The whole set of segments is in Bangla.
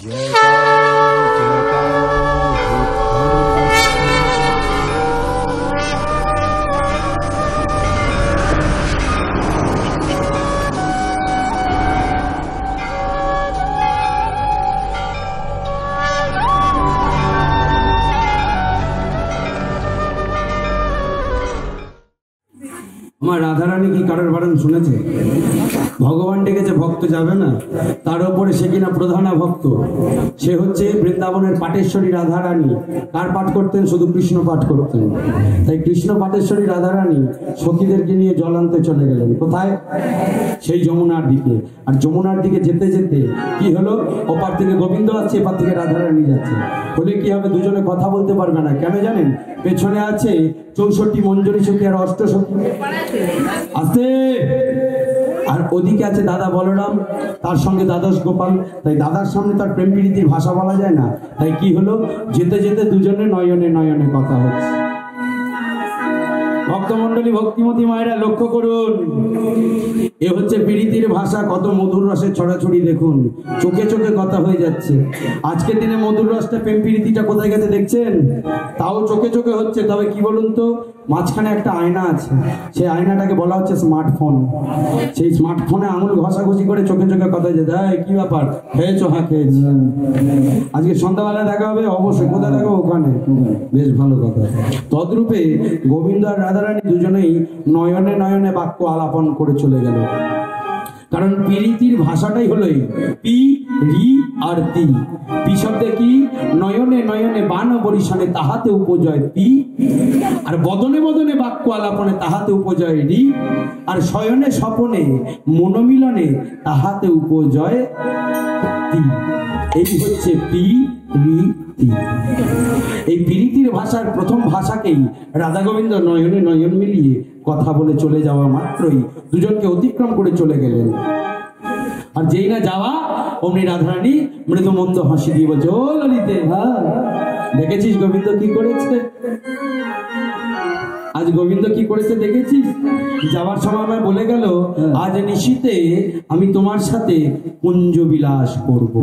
আমার রাধারানী কি কারোর বারণ শুনেছে? ভগবান ডেকেছে, ভক্ত যাবে না? তার উপরে সে কিনা প্রধানা ভক্ত। সে হচ্ছে বৃন্দাবনের পাটেশ্বরী রাধারানী। কার পাঠ করতেন? শুধু কৃষ্ণ পাঠ করতেন। তাই কৃষ্ণ পাটেশ্বরী রাধারানী সখীদেরকে নিয়ে জল আনতে চলে গেলেন। কোথায়? সেই যমুনার দিকে। আর যমুনার দিকে যেতে যেতে কি হলো? ওপার থেকে গোবিন্দ আসছে, এপার থেকে রাধারানী যাচ্ছে। বলে কি হবে? দুজনে কথা বলতে পারবে না। কেন জানেন? পেছনে আছে 64 মঞ্জরী সখী আর 8 সখী আসতে, আর ওদিকে আছে দাদা বলরাম, তার সঙ্গে দ্বাদশ গোপাল। তাই দাদার সামনে তার প্রেম প্রীতির ভাষা বলা যায় না। তাই কি হলো? যেতে যেতে দুজনে নয়নে নয়নে কথা হচ্ছে। ভক্তমন্ডলী, ভক্তিমতী মায়েরা লক্ষ্য করুন, এ হচ্ছে প্রীতির ভাষা। কত মধুর রসের ছড়াছড়ি দেখুন, চোখে চোখে কথা হয়ে যাচ্ছে। আজকের দিনে মধুর রসটা, প্রেম প্রীতিটা কোথায় গেছে দেখছেন? তাও চোখে চোখে হচ্ছে। তবে কি বলুন তো, মাঝখানে একটা আয়না আছে, সেই আয়নাটাকে বলা হচ্ছে স্মার্টফোন। সেই স্মার্টফোনে আঙুল ঘষাঘষি করে চোখে চোখে কথা যেতে হয়। কি ব্যাপার, খেয়েছো? হ্যাঁ খেয়েছি। আজকে সন্ধ্যাবেলায় দেখা হবে? অবশ্যই। কোথায় দেখা? ওখানে। বেশ ভালো কথা। তদ্রূপে গোবিন্দ আর রাধারানী দুজনেই নয়নে নয়নে বাক্য আলাপন করে চলে গেল। কারণ প্রীতির ভাষাটাই হলো পি রি আর তি। পি শব্দে কি? নয়নে নয়নে বান বরিশানে তাহাতে উপজয় পি, আর বদনে বদনে বাক্য আলাপনে তাহাতে উপজয় রি, আর শয়নে স্বপনে মনোমিলনে তাহাতে উপজয় তি। এই হচ্ছে পি রি তি। এই প্রীতির ভাষার প্রথম ভাষাকেই রাধা গোবিন্দ নয়নে নয়ন মিলিয়ে কথা বলে চলে যাওয়া মাত্রই দুজনকে অতিক্রম করে চলে গেলেন। আর যেই না যাওয়া অমনি রাধারানী মৃদু মন্দ হাসি দিয়ে বলছে, ও ললিতে, হ্যাঁ দেখেছিস গোবিন্দ কি করেছে? আজ গোবিন্দ কি করেছে দেখেছিস? যাওয়ার সময় আমায় বলে গেল, আজ নিশীতে আমি তোমার সাথে কুঞ্জ বিলাস করব।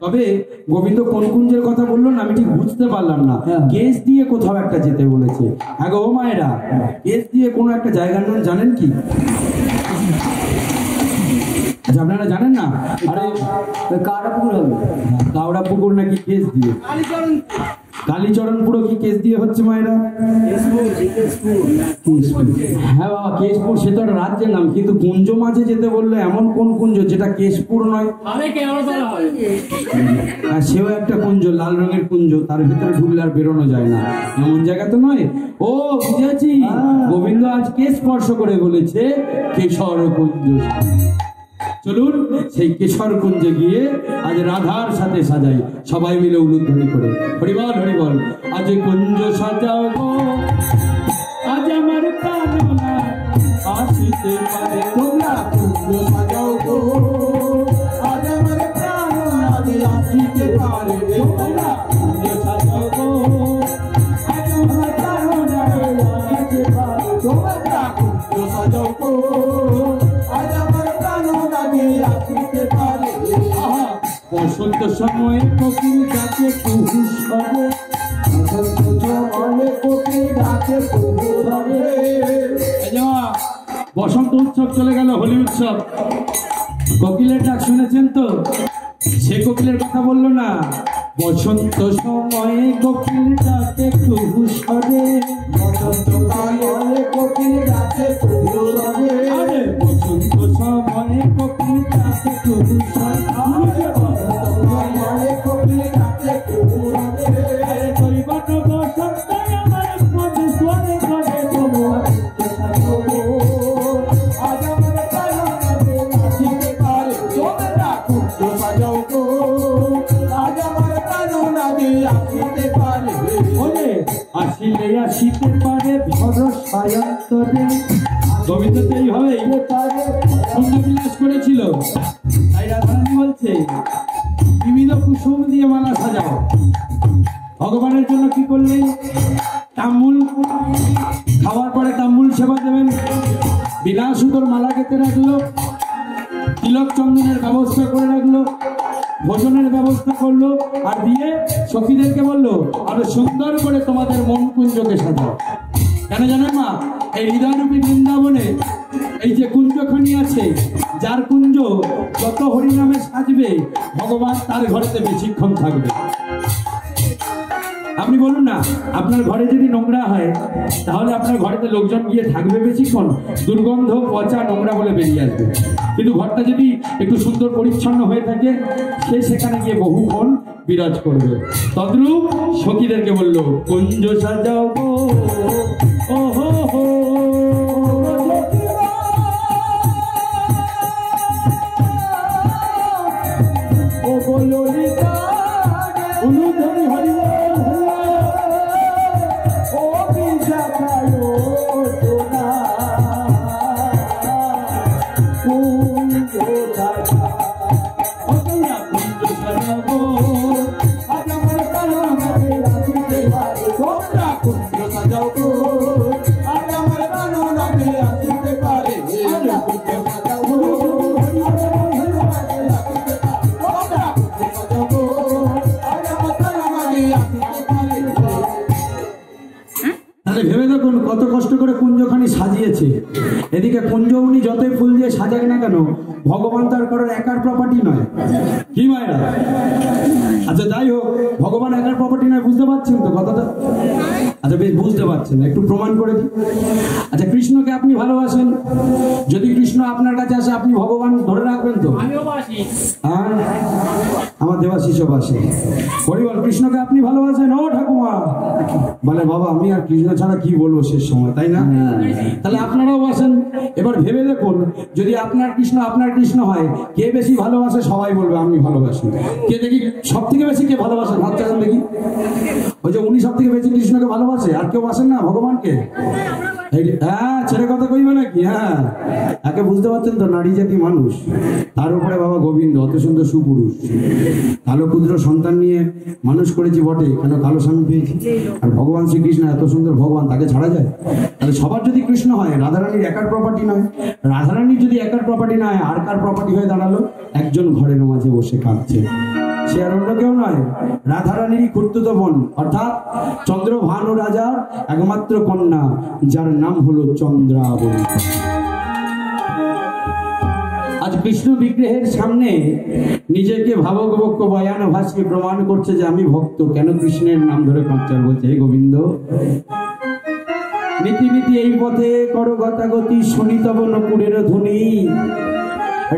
তবে গোবিন্দ কোন কুঞ্জের কথা বললো না আমি ঠিক বুঝতে পারলাম না। কেস দিয়ে কোথাও একটা যেতে বলেছে। হ্যাঁ গো মায়েরা, কেস দিয়ে কোনো একটা জায়গার নাম জানেন কি? আচ্ছা আপনারা জানেন না? আরে কাওড়া পুকুর হবে। কাওড়া পুকুর নাকি কেস দিয়ে? কালীচরণ পুরো কি কেস দিয়ে হচ্ছে মায়েরা? হ্যাঁ বাবা, কেশপুর সে তো রাজ্যের নাম, কিন্তু কুঞ্জ মাঝে যেতে বললে এমন কোন কুঞ্জ যেটা কেশপুর নয়? সেও একটা কুঞ্জ, লাল রঙের কুঞ্জ, তার ভিতরে ঢুকলে আর বেরোনো যায় না, এমন জায়গা তো নয়। ও বুঝেছি, গোবিন্দ আজ কেশ স্পর্শ করে বলেছে কেশর কুঞ্জ। চলুন সেই কেশর কুঞ্জে গিয়ে আজ রাধার সাথে সাজাই, সবাই মিলে উলুধ্বনি করে হরিবল হরিবল। আজ কুঞ্জ সাজাও গো, আজ আমার কামনা আসিতে পারে, তোমরা কুঞ্জ সাজাও গো, আজ আমার কামনা আসিতে পারে, তোমরা কুঞ্জ সাজাও গো, আজ আমার কামনা আসিতে পারে, তোমরা কুঞ্জ সাজাও গো, আজ আমার বসন্ত সময়ে কোকিল ডাকে কুহু স্বরে, বসন্ত সময়ে কোকিল ডাকে কুহু স্বরে। বসন্ত উৎসব চলে গেল, হোলি উৎসব। কোকিলের ডাক শুনেছেন তো? সে কোকিলের কথা বললো না। বসন্ত সময়ে কোকিল ডাকে কুহু স্বরে, বসন্ত সময়ে কোকিল ডাকে কুহু স্বরে, বসন্ত সময়ে কোকিল ডাকে কুহু স্বরে, বসন্ত সময়ে কোকিল ডাকে কুহু স্বরে। বসন্ত বসন্ত আমার মধু স্বরে করে তবু আজ আমার কারণে আসিতে পারে, তোমরা কুঞ্জ সাজাও গো, আজ আমার কারণে আসিতে পারে, আসিলে আসিতে পারে ভরস সায়ন্তরে। গোবিন্দ তো এইভাবে কুঞ্জ বিলাস করেছিল। তাই রাধারানী বলছে বিবিধ কুসুম দিয়ে মালা সাজাও। ভগবানের জন্য কি করলে? তাম্বুল খাওয়ার পরে তাম্বুল সেবা দেবেন, বিলাসুতোর মালা কেটে রাখলো, তিলক চন্দনের ব্যবস্থা করে রাখলো, ভোজনের ব্যবস্থা করলো আর দিয়ে সখীদেরকে বললো আরো সুন্দর করে তোমাদের মন কুঞ্জকে সাজাও। কেন জানেন মা? এই হৃদয়রূপী বৃন্দাবনে এই যে কুঞ্জখানি আছে, যার কুঞ্জ যত হরিনামে সাজবে ভগবান তার ঘরেতে বেশিক্ষণ থাকবে। আপনি বলুন না, আপনার ঘরে যদি নোংরা হয় তাহলে আপনার ঘরেতে লোকজন গিয়ে থাকবে বেশিক্ষণ? দুর্গন্ধ, পচা, নোংরা বলে বেরিয়ে আসবে। কিন্তু ঘরটা যদি একটু সুন্দর পরিচ্ছন্ন হয়ে থাকে, সে সেখানে গিয়ে বহুক্ষণ বিরাজ করবে। তদ্রূপ সখীদেরকে বললো কুঞ্জ সাজাও গো, ও হো হো ও ললিতা অনুধরি হরি ও বিজাকায়ো তোনা কুঞ্জ সাজা ও তোমরা কুঞ্জ সাজাবো আজ আমার কারণে রাখিতে পারে। তোমরা কুঞ্জ সাজাও গো আজ আমার কারণে রাখিতে পারে। কুঞ্জ সাজাও গো ভেবে দেখুন কত কষ্ট করে কুঞ্জখানি সাজিয়েছে। এদিকে কুঞ্জ উনি যতই ফুল দিয়ে সাজাক না কেন, ভগবান তার কারোর একার প্রপার্টি নয়। কি মায়েরা? আচ্ছা যাই হোক, ভগবান একার প্রপার্টি নয়, বুঝতে পারছেন তো কথাটা? আচ্ছা বেশ, বুঝতে পারছেন, একটু প্রমাণ করে দিই। আচ্ছা, কৃষ্ণকে আপনি ভালোবাসেন, যদি কৃষ্ণ আপনার কাছে আসে আপনি ভগবান ধরে রাখবেন তো? হ্যাঁ, আমার দেবাশিসও বাসে। হরিবল, কৃষ্ণকে আপনি ভালোবাসেন? ও ঠাকুমা বলে বাবা আমি আর কৃষ্ণ ছাড়া কি বলবো শেষ সময়, তাই না? তাহলে আপনারাও বাসেন। এবার ভেবে দেখুন, যদি আপনার কৃষ্ণ হয়, কে বেশি ভালোবাসে? সবাই বলবে আমি ভালোবাসি। কে দেখি সব থেকে বেশি কে ভালোবাসেন? হাত চালান দেখি। ওই যে উনি সব থেকে বেশি কৃষ্ণকে ভালোবাসে, আর কেউ বাসেন না ভগবানকে? হ্যাঁ, ছেড়ে কথা কইবে নাকি? হ্যাঁ, একে বুঝতে পারছেন তো, নারী জাতি মানুষ, তার উপরে বাবা গোবিন্দ অত সুন্দর সুপুরুষ, কালো ক্ষুদ্র সন্তান নিয়ে মানুষ করেছি বটে, কেন কালো স্বামী পেয়েছি। আর ভগবান শ্রীকৃষ্ণ এত সুন্দর ভগবান, তাকে ছাড়া যায়? তাহলে সবার যদি কৃষ্ণ হয়, রাধারানীর একার প্রপার্টি নয়। রাধারানীর যদি একার প্রপার্টি নয়, আর কার প্রপার্টি হয়ে দাঁড়ালো? একজন ঘরের মাঝে বসে কাঁদছে, সে আর অন্য কেউ নয়, রাধারানীরই খুড়তুত বোন, অর্থাৎ চন্দ্রভানু রাজার একমাত্র কন্যা, যার নাম হলো চন্দ্রাবলী। আজ কৃষ্ণ বিগ্রহের সামনে নিজেকে ভাবগবক্য বয়ান ভাষিয়ে প্রমাণ করছে যে আমি ভক্ত। কেন? কৃষ্ণের নাম ধরে কাঁচার বলছে, হে গোবিন্দ নীতি নীতি এই পথে করো গতাগতি, শুনি তব নকুরের ধ্বনি,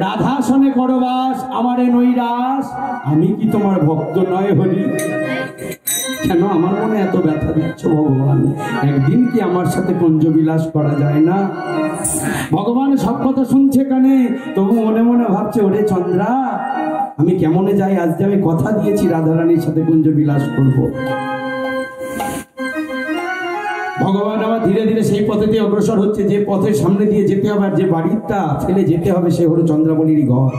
রাধা শোনে করবাস আমারে নৈরাস, আমি কি তোমার ভক্ত নয় হরি? কেন আমার মনে এত ব্যথা দিচ্ছ ভগবান? একদিন কি আমার সাথে কুঞ্জ বিলাস করা যায় না? ভগবান সব কথা শুনছে কানে, তবু মনে মনে ভাবছে ওরে চন্দ্রা, আমি কেমনে যাই, আজ যে আমি কথা দিয়েছি রাধারানীর সাথে কুঞ্জ বিলাস করব। ভগবান আবার ধীরে ধীরে সেই পথে দিয়ে অগ্রসর হচ্ছে, যে পথের সামনে দিয়ে যেতে হবে আর যে বাড়িটা ফেলে যেতে হবে সে হলো চন্দ্রাবলীর ঘর।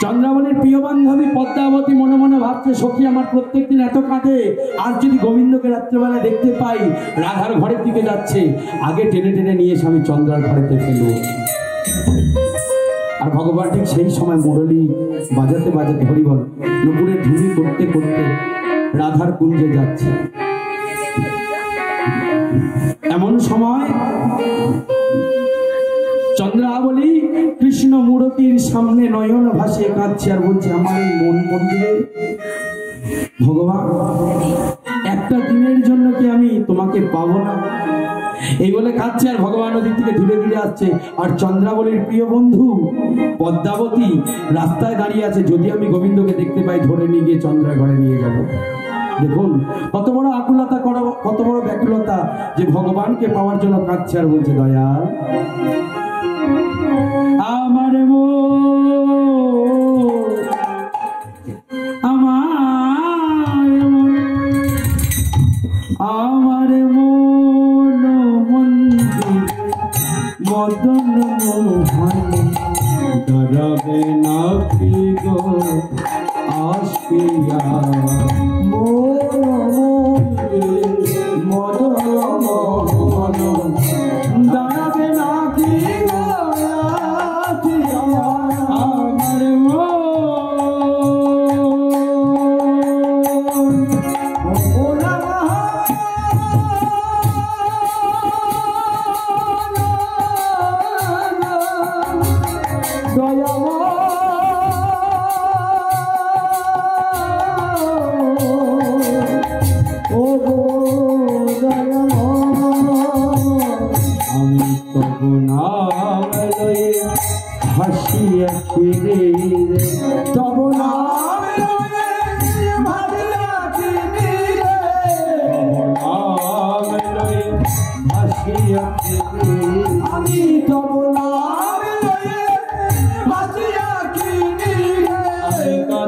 চন্দ্রাবলীর প্রিয় বান্ধবী পদ্মাবতী মনে মনে ভাবছে, সখী আমার প্রত্যেকদিন এত কাঁদে, আর যদি গোবিন্দকে রাত্রেবেলা দেখতে পাই রাধার ঘরের দিকে যাচ্ছে, আগে টেনে টেনে নিয়ে এসে আমি চন্দ্রার ঘরেতে ফেলব। আর ভগবান ঠিক সেই সময় মুরলী বাজাতে বাজাতে, হরিবল, নুপুরের ধুলি করতে করতে রাধার কুঞ্জে যাচ্ছে। এমন সময় চন্দ্রাবলী কৃষ্ণ মূর্তির সামনে নয়ন ভাসিয়ে কাঁদছে আর বলছে, আমার এই মন মন্দিরে ভগবান একটা দিনের জন্য কি আমি তোমাকে পাবো না? এই বলে কাঁদছে আর ভগবান ওদিক থেকে ধীরে ধীরে আসছে। আর চন্দ্রাবলীর প্রিয় বন্ধু পদ্মাবতী রাস্তায় দাঁড়িয়ে আছে, যদি আমি গোবিন্দকে দেখতে পাই ধরে নিয়ে গিয়ে চন্দ্রার ঘরে নিয়ে যাব। দেখুন কত বড় আকুলতা, কত বড় ব্যাকুলতা, যে ভগবানকে পাওয়ার জন্য কাঁদছে আর বলছে, দয়াল আমার আমার মন মন্দির মদন মোহন দাঁড়াবে না কি গো আসিয়া, মন মন্দির মদন মোহন দাঁড়াবে না কি গো আসিয়া, আমার মন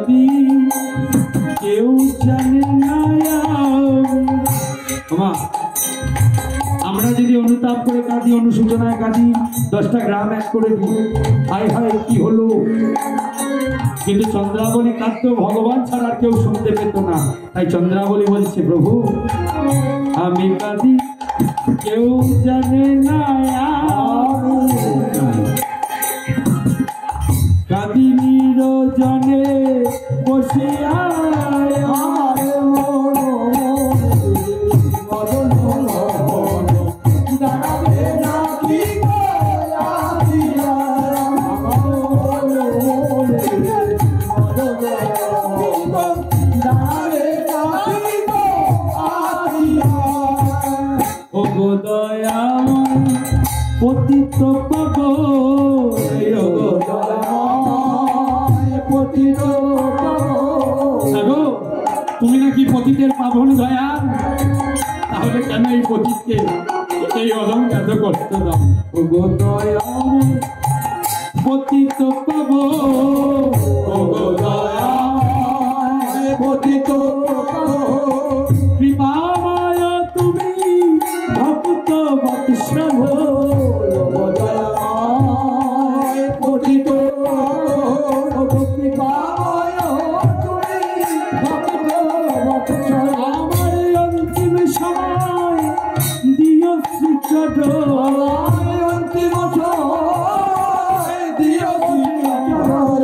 কাঁদি কেউ জানে না। আমরা যদি অনুতাপ করে কাঁদি, অনুশোচনায় কাঁদি, 10টা গ্রাম এক করে দিই, হায় হায় কি হলো। কিন্তু চন্দ্রাবলী কাঁদতো ভগবান ছাড়া কেউ শুনতে পেত না। তাই চন্দ্রাবলী বলছে, প্রভু আমি কাঁদি কেউ জানে না, কাঁদি নিরজনে বসিয়া পতিত পাবো, তুমি নাকি পতিতের পাবন দয়া, তাহলে কেন এই পতিতকে এই অহংকার কষ্ট দাও। ওগো দয়া পতিত পাবো, ওগো দয়া পতিত কৃপাময় তুমি ভক্ত বৎসল, পতিত কৃপাময় তুমি ভক্ত বৎসল। আমার অন্তিম সময় দিও শ্রীচর, অন্তিম সময় দিও শ্রীচর,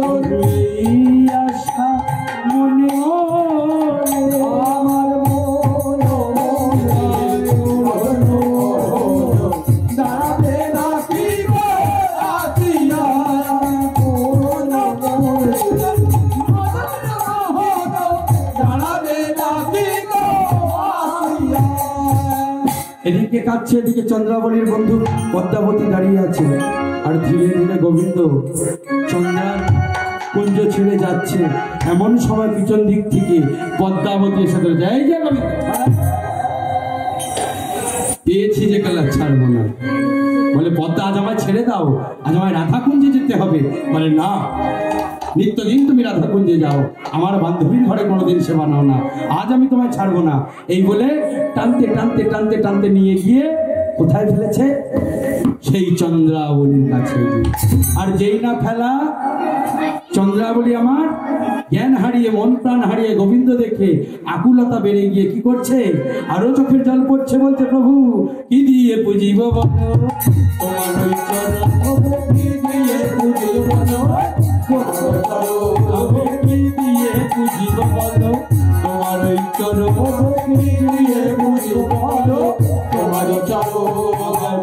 আশা মনে আমার এদিকে কাঁদছে, এদিকে চন্দ্রাবলীর বন্ধু পদ্মাবতী দাঁড়িয়ে আছে। আর ধীরে ধীরে গোবিন্দ চন্দ্রার কুঞ্জ ছেড়ে যাচ্ছে। এমন সময় পিছন দিক থেকে পদ্মাবতী এসে ধরে যায়, যে গোবিন্দ পেয়েছি যে কাল ছাড়বো না। বলে পদ্মা আজ আমায় ছেড়ে দাও, আজ আমায় রাধা কুঞ্জে যেতে হবে। বলে না, নিত্যদিন তুমি রাধা কুঞ্জে যাও, আমার বান্ধবীর ঘরে কোনোদিন সেবা নাও না, আজ আমি তোমায় ছাড়বো না। এই বলে টানতে টানতে টানতে টানতে নিয়ে গিয়ে কোথায় ফেলেছে? সেই চন্দ্রাবলীর কাছে। আর যেই না ফেলা, চন্দ্রাবলী আমার জ্ঞান হারিয়ে মন প্রাণ হারিয়ে গোবিন্দ দেখে আকুলতা বেড়ে গিয়ে কি করছে, আরো চোখের জল পড়ছে। বলছে, প্রভু কি দিয়ে পুজিব বলো, তোমার ওই চরণ কি দিয়ে পুজিব বলো, কি দিয়ে পুজিব বলো, তোমার ওই চরণ কি দিয়ে পুজিব বলো, তোমার চরণ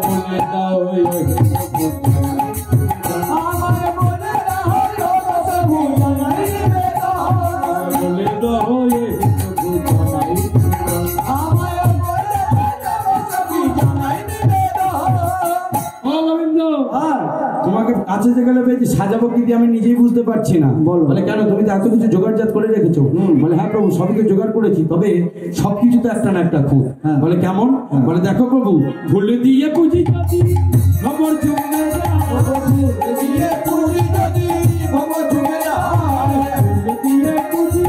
বলে দাও তোমাকে কাছে যে গেলে পেয়েছি, সাজাবো কি দিয়ে আমি নিজেই বুঝতে পারছি না। বলে কেন, তুমি তো এত কিছু জোগাড়জাত করে রেখেছো। বলে হ্যাঁ প্রভু, সবই তো জোগাড় করেছি, তবে সবকিছু তো একটা না একটা খুব। বলে কেমন? বলে দেখো প্রভু, ফুল দিয়ে পুজি খবর চুমে দিয়ে পুজি খবর চুমে দিয়ে পুজি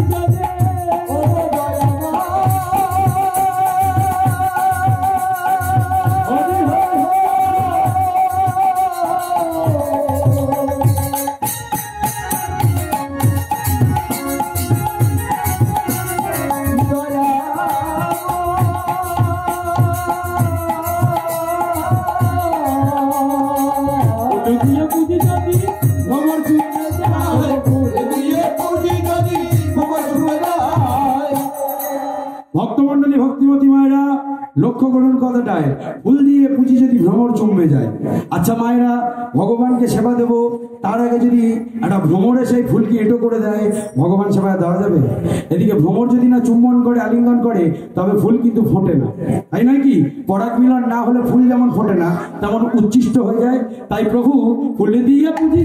ভক্তমন্ডলী, ভক্তিমতী মায়েরা লক্ষ্য করুন কথাটায়, ফুল দিয়ে পুঁজি যদি ভ্রমর জমে যায়। আচ্ছা মায়েরা, ভগবানকে সেবা দেব, তার আগে যদি একটা ভ্রমরে সেই ফুলকে এঁটো করে দেয়, ভগবান সেবায় দেওয়া যাবে? এদিকে ভ্রমর যদি না চুম্বন করে, আলিঙ্গন করে, তবে ফুল কিন্তু ফোটে না, তাই নয় কি? পরাগ মিলন না হলে ফুল যেমন ফোটে না, তেমন উচ্ছিষ্ট হয়ে যায়। তাই প্রভু ফুল দিয়ে পুঁজি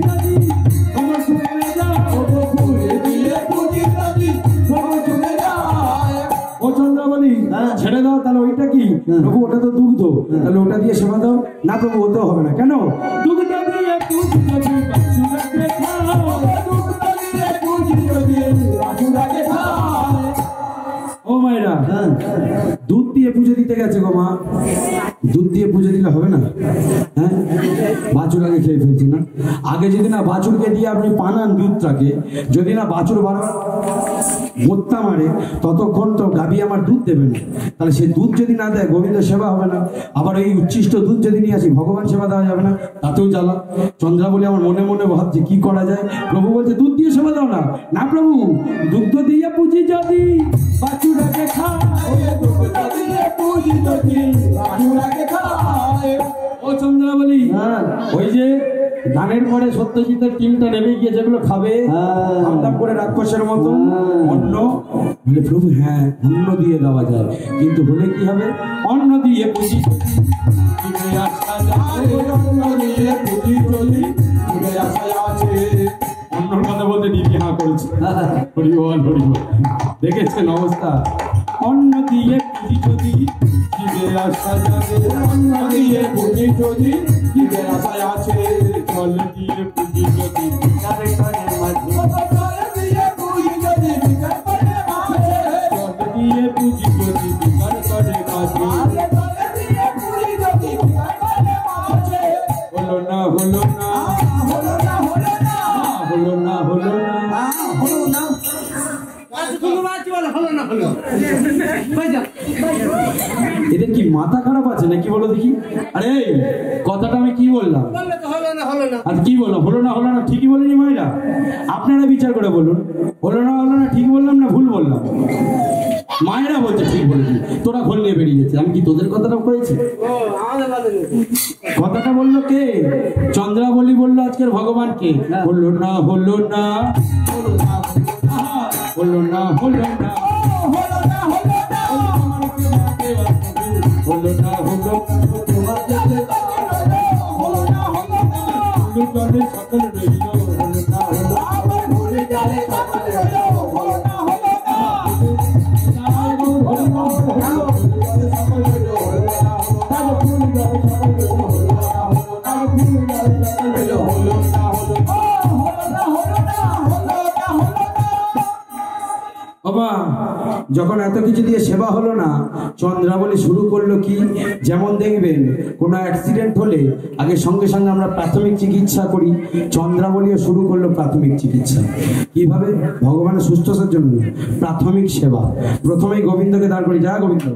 ও চন্দ্রাবলী ছেড়ে দাও, তাহলে ওইটা কি প্রভু? ওটা তো দুগ্ধ, তাহলে ওটা দিয়ে সেবা দাও। না প্রভু, ওতেও হবে না। কেন? দুগ্ধ দিয়ে বাছুরাকে খায়। ও মায়েরা, দুধ দিয়ে পুজো দিতে গেছে গো মা। দুধ দিয়ে পুজো দিলে হবে না? হ্যাঁ, বাছুর আগে খেয়ে ফেলছি না। আগে যদি না বাছুরকে দিয়ে আপনি পানান দুধটাকে, যদি না বাছুর বারবার মোত্তা মারে, ততক্ষণ তো গাভী আমার দুধ দেবে না। তাহলে সেই দুধ যদি না দেয় গোবিন্দ সেবা হবে না। আবার এই উচ্ছিষ্ট দুধ যদি নিয়ে আসি, ভগবান সেবা দেওয়া যাবে না, তাতেও জ্বালা। চন্দ্রা বলে আমার মনে মনে ভাবছে কি করা যায়। প্রভু বলছে দুধ দিয়ে সেবা দাও না। না প্রভু, দুগ্ধ দিয়ে পুজি যদি বাছুরাকে খায়, দুগ্ধ দিয়ে পুজি যদি বাছুরাকে খায়। ও চন্দ্রা বলি, ওই যে গানের পরে সত্যজিতের টিমটা নেমে গিয়ে যেগুলো খাবে আমদাম করে রাক্ষসের মতো অন্ন, বলে প্রভু হ্যাঁ অন্ন দিয়ে দেওয়া যায়, কিন্তু হলে কি হবে? অন্ন দিয়ে পুজি অন্যর কথা বলতে দিদি হা করেছে। হরিবল হরিবল, দেখেছেন অবস্থা? অন্ন দিয়ে পুজি যদি জীবের আশা যাবে, অন্ন দিয়ে পুজি যদি জীবের আশায় আছে। জল দিয়ে পুজি যদি জল দিয়ে পুজি যদি বিকার করে মাঝে। জল দিয়ে পুজি যদি বিকার করে মাঝে। জল দিয়ে পুজি যদি বিকার করে মাঝে। হলো না হলো না হলো না হলো না হলো না হলো না হলো না। এদের কি মাথা খারাপ আছে নাকি বলো দেখি? আরে কথাটা আমি কি বললাম? আর কি বললাম? হলো না হলো না ঠিকই বলিনি মায়েরা? আপনারা বিচার করে বলুন, হলো না ঠিক বললাম না ভুল বললাম? মায়েরা বলছে ঠিক বলেছি, তোরা ঘোল নিয়ে বেরিয়েছে। আমি কি তোদের কথাটা কয়েছি? কথাটা বললো কে? চন্দ্রাবলী বললো আজকের ভগবানকে। হলো না হলো না হলো না হলো না হলো না হলো না সকল রইল। হলো না বাবা, যখন এত কিছু দিয়ে সেবা হলো না, চন্দ্রাবলী শুরু করলো কি? যেমন দেখবেন কোনো অ্যাক্সিডেন্ট হলে আগে সঙ্গে সঙ্গে আমরা প্রাথমিক চিকিৎসা করি, চন্দ্রাবলীও শুরু করলো প্রাথমিক চিকিৎসা। কিভাবে? ভগবানের সুস্থতার জন্য প্রাথমিক সেবা। প্রথমেই গোবিন্দকে দাঁড় করি, যা গোবিন্দ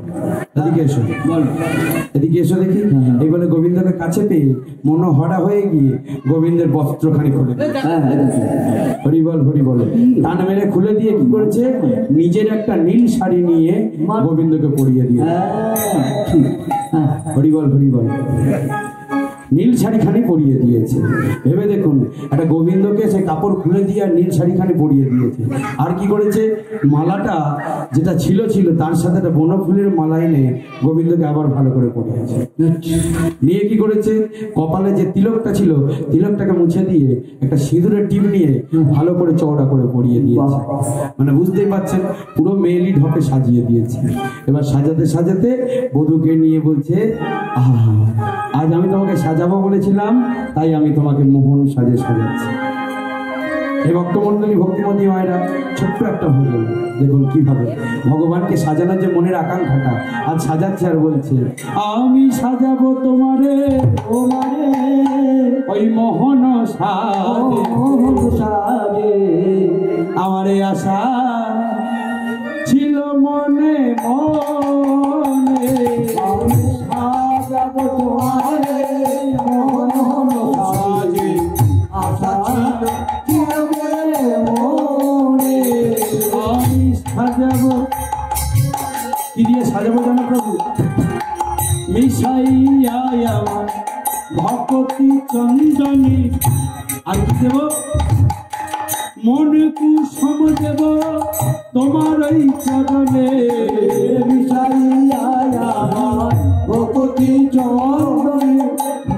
এদিকে এসো, বল এদিকে এসো দেখি। এই বলে গোবিন্দকে কাছে পেয়ে মনোহরা হয়ে গিয়ে গোবিন্দের বস্ত্রখানি খুলে, হরি বল হরি বল, টান মেরে খুলে দিয়ে কি করেছে? নিজের একটা নীল শাড়ি নিয়ে গোবিন্দকে পরিয়ে দিয়ে, হরি বল হরি বল, নীল শাড়িখানি পরিয়ে দিয়েছে। ভেবে দেখুন, একটা গোবিন্দকে সে কাপড় খুলে দিয়ে আর নীল শাড়িখানি পরিয়ে দিয়েছে। আর কি করেছে? মালাটা যেটা ছিল তার সাথে একটা বনফুলের মালা এনে গোবিন্দকে আবার ভালো করে পরিয়েছে। নিয়ে কি করেছে? কপালে যে তিলকটা ছিল, তিলকটাকে মুছে দিয়ে একটা সিঁদুরের টিপ নিয়ে ভালো করে চওড়া করে পরিয়ে দিয়েছে। মানে বুঝতেই পারছেন, পুরো মেয়েলি ঢপে সাজিয়ে দিয়েছে। এবার সাজাতে সাজাতে বধূকে নিয়ে বলছে, আহা আজ আমি তোমাকে সাজাবো বলেছিলাম, তাই আমি তোমাকে মোহন সাজে সাজাচ্ছি। এই ভক্তমন্ডলী ভক্তিমতী মায়েরা, ছোট্ট একটা ভজন দেখুন কিভাবে ভগবানকে সাজানোর যে মনের আকাঙ্ক্ষাটা আজ সাজাচ্ছে। আর বলছে, আমি সাজাবো তোমারে তোমারে ওই মোহন সাজে। আমার আশা ছিল মনে মনে, আমি সাজাবো তোমারে মোহন সাজে। আশা ছিল মনে মনে, আমি সাজাবো। কি দিয়ে সাজাবো জানো প্রভু? মিশাইয়া আমার ভক্তি চন্দনী। আর কি দেব? মন কুসুম দেব তোমার ওই চরণে। মিশাইয়া আমার ভক্তি চন্দনী,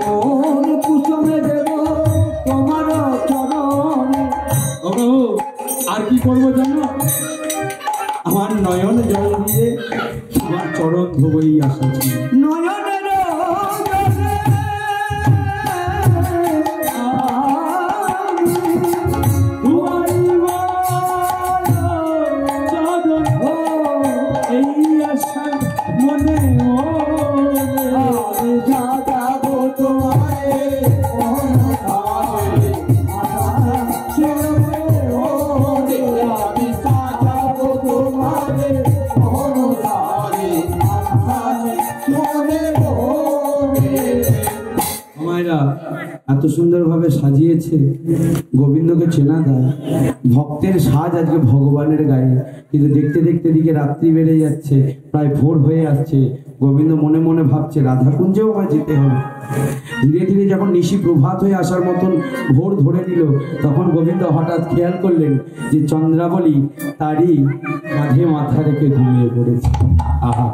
মন কুসুম দেব তোমার চরণে। আর কি করবো জানো? আমার নয়ন জল দিয়ে তোমার চরণ ধোবই আসা ছিল। নয়নের সুন্দরভাবে সাজিয়েছে, গোবিন্দকে চেনা যায়। ভক্তের সাজ আজকে ভগবানের গায়ে, কিন্তু দেখতে দেখতে দিকে রাত্রি বেড়ে যাচ্ছে, প্রায় ভোর হয়ে আসছে। গোবিন্দ মনে মনে ভাবছে রাধাকুঞ্জেও আমার যেতে হবে। ধীরে ধীরে যখন নিশি প্রভাত হয়ে আসার মতন ভোর ধরে নিল, তখন গোবিন্দ হঠাৎ খেয়াল করলেন যে চন্দ্রাবলী তারই কাঁধে মাথা রেখে ঘুমিয়ে পড়েছে। আহা!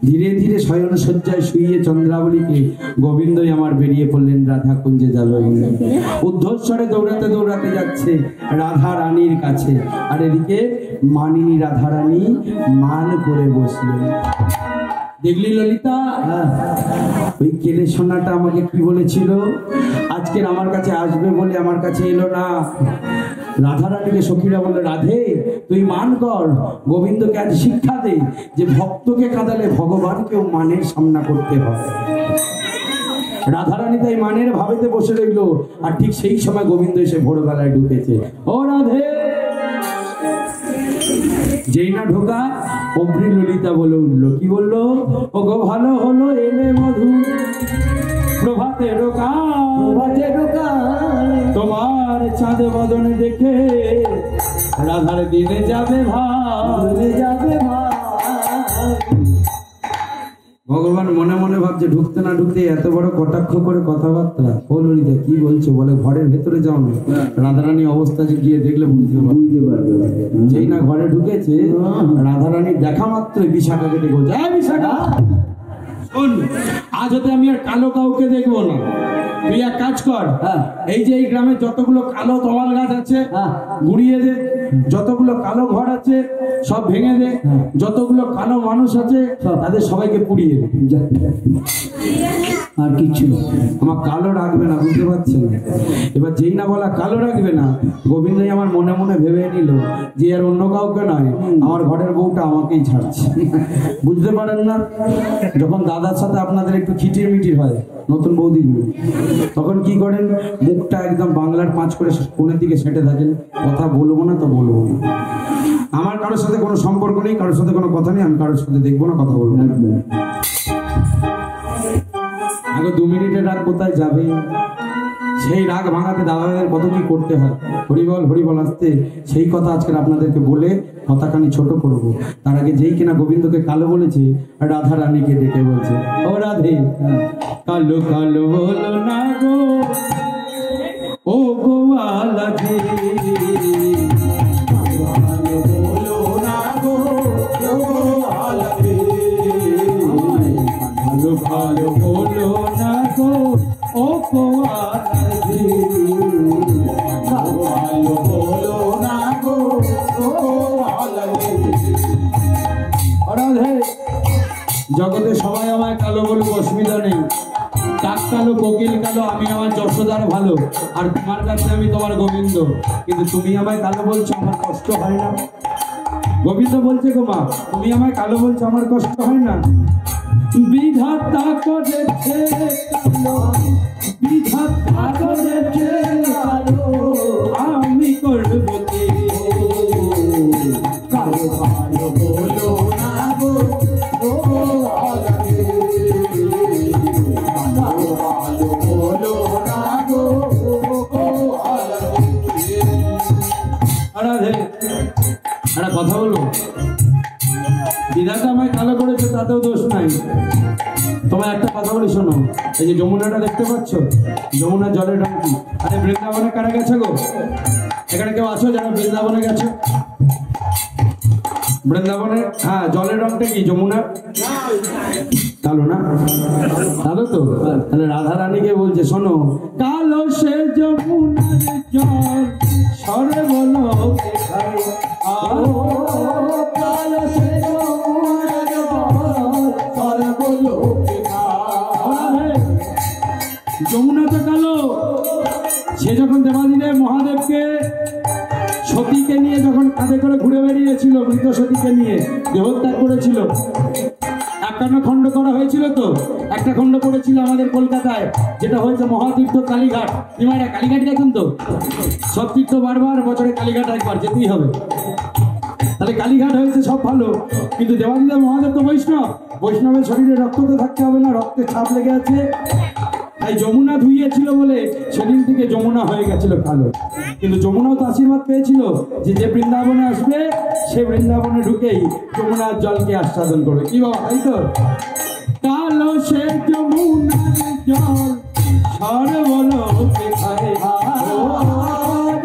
ধীরে ধীরে শয়ন শয্যায় শুইয়ে চন্দ্রাবলীকে গোবিন্দই আমার বেরিয়ে পড়লেন রাধাকুঞ্জে যাবে বলে। উদ্ধস্বরে দৌড়াতে দৌড়াতে যাচ্ছে রাধা রানীর কাছে, আর এদিকে মানিনী রাধা রানী মান করে বসলেন। দেখলি ললিতা, ওই কেলে সোনাটা আমাকে কি বলেছিল, আজকের আমার কাছে আসবে বলে আমার কাছে এলো না। রাধা রানীকে সখীরা বলে, রাধে তুই মান কর, গোবিন্দকে আজ শিক্ষা দে যে ভক্তকে কাঁদালে ভগবানকেও মানের সামনা করতে হয়। রাধারানী তাই মানের ভাবেতে বসে রইল, আর ঠিক সেই সময় গোবিন্দ এসে ভোরবেলায় ঢুকেছে। ও রাধে! যেই না ঢোকা অমনি ললিতা বলে উঠলো, কি বললো? ও গো ভালো হলো এলে মধু প্রভাতের তোমার চাঁদ বদনে দেখে, রাধার দিনে যাবে ভাই। ভগবান মনে মনে ভাবছে ঢুকতে না ঢুকতে এত বড় কটাক্ষ করে কথাবার্তা। ও ললিতা কি বলছে? বলে ঘরের ভেতরে যাও না, রাধারানী অবস্থা যে গিয়ে দেখলে বুঝতে পারবে। যেই না ঘরে ঢুকেছে, রাধারানীর দেখা মাত্র বিশাখাকে ডেকে বলছে, বিশাখা শোন, আজ হতে আমি আর কালো কাউকে দেখবো না। তুই এক কাজ কর, এই যে এই গ্রামে যতগুলো কালো তমাল গাছ আছে গুড়িয়ে দে, যতগুলো কালো ঘর আছে সব ভেঙে দে, যতগুলো কালো মানুষ আছে তাদের সবাইকে পুড়িয়ে দে। আর কিচ্ছু আমার কালো রাখবে না, বুঝতে পারছেন? এবার যেই না বলা কালো রাখবে না, গোবিন্দই আমার মনে মনে ভেবে নিল যে আর অন্য কাউকে নয়, আমার ঘরের বউটা আমাকেই ছাড়ছে। বুঝতে পারেন না? যখন দাদার সাথে আপনাদের একটু খিটির মিটির হয় নতুন বৌদিগুলো, তখন কি করেন? মুখটা একদম বাংলার 5 করে কোণের দিকে সেটে থাকেন, কথা বলবো না তো বলবো না। আমার কারোর সাথে কোনো সম্পর্ক নেই, কারোর সাথে কোনো কথা নেই, আমি কারোর সাথে দেখবো না, কথা বলবো না। আগে 2 মিনিটের রাগ কোথায় যাবে? সেই রাগ ভাঙাতে দাদাদের কত কি করতে হয়। হরিবল আসতে সেই কথা আজকে আপনাদেরকে বলে কথাখানি ছোট করব। তার আগে যেই কিনা গোবিন্দকে কালো বলেছে, রাধা রানীকে ডেকে বলছে, ও রাধে কালো কালো বলো না গো, ও গোয়ালা রে, ভালো ভালো বলো না গো, ও গোয়ালা রে, ভালো বলো না গো, ও গোয়ালা রে। রাধে, জগতে সবাই আমায় কালো বলবো, অসুবিধা নেই। কাক কালো, কোকিল কালো, আমি আমার যশোদার ভালো, আর তোমার কাছে আমি তোমার গোবিন্দ। কিন্তু তুমি আমায় কালো বলছো, আমার কষ্ট হয় না? গোবিন্দ বলছে, গো মা তুমি আমায় কালো বলছো, আমার কষ্ট হয় না? বিধাতা করেছে কালো, বিধাতা করেছে কালো, আমি করবো কি? কালো ভালো বলো না গো, ও আলাদে, কালো ভালো বলো না গো, ও আলাদে। আরাধে একটা কথা বলবো, বিধাতা আমায় কালো করেছে তাতেও দোষ নাই। তোমায় একটা কথা বলি শোনো, এই যে যমুনাটা দেখতে পাচ্ছ, যমুনার জলের রং কি? আরে বৃন্দাবনে কারা গেছে গো? এখানে কেউ আছো যারা বৃন্দাবনে গেছো? বৃন্দাবনে হ্যাঁ, জলের রংটা কি যমুনার? কালো না? কালো তো? তাহলে রাধা রানীকে বলছে, শোনো, কালো সে যমুনার জল, সরে বলো কালো সে যমুনার জল, সরে বলো। যমুনা তো কালো। সে যখন দেবাদিদেব মহাদেবকে সতীকে নিয়ে যখন কাঁধে করে ঘুরে বেরিয়েছিল, মৃত সতীকে নিয়ে দেহত্যাগ করেছিল, 51 খণ্ড করা হয়েছিল। তো একটা খণ্ড পড়েছিল আমাদের কলকাতায়, যেটা হয়েছে মহাতীর্থ কালীঘাট। নিমাইরা কালীঘাট গেছেন তো? সব তীর্থ বারবার, বছরে কালীঘাট একবার যেতেই হবে। তাহলে কালীঘাট হয়েছে সব ভালো, কিন্তু দেবাদিদেব মহাদেব তো বৈষ্ণব। বৈষ্ণবের শরীরে রক্ত তো থাকতে হবে না, রক্তের ছাপ লেগে আছে। তাই যমুনা ধুইয়েছিল বলে সেদিন থেকে যমুনা হয়ে গেছিল কালো। কিন্তু যমুনাও তো আশীর্বাদ পেয়েছিল যে যে বৃন্দাবনে আসবে সে বৃন্দাবনে ঢুকেই যমুনার জলকে আস্বাদন করবে। কি বাবা, তাই তো? কালো সে যমুনার জল সর্বলোকে খায়,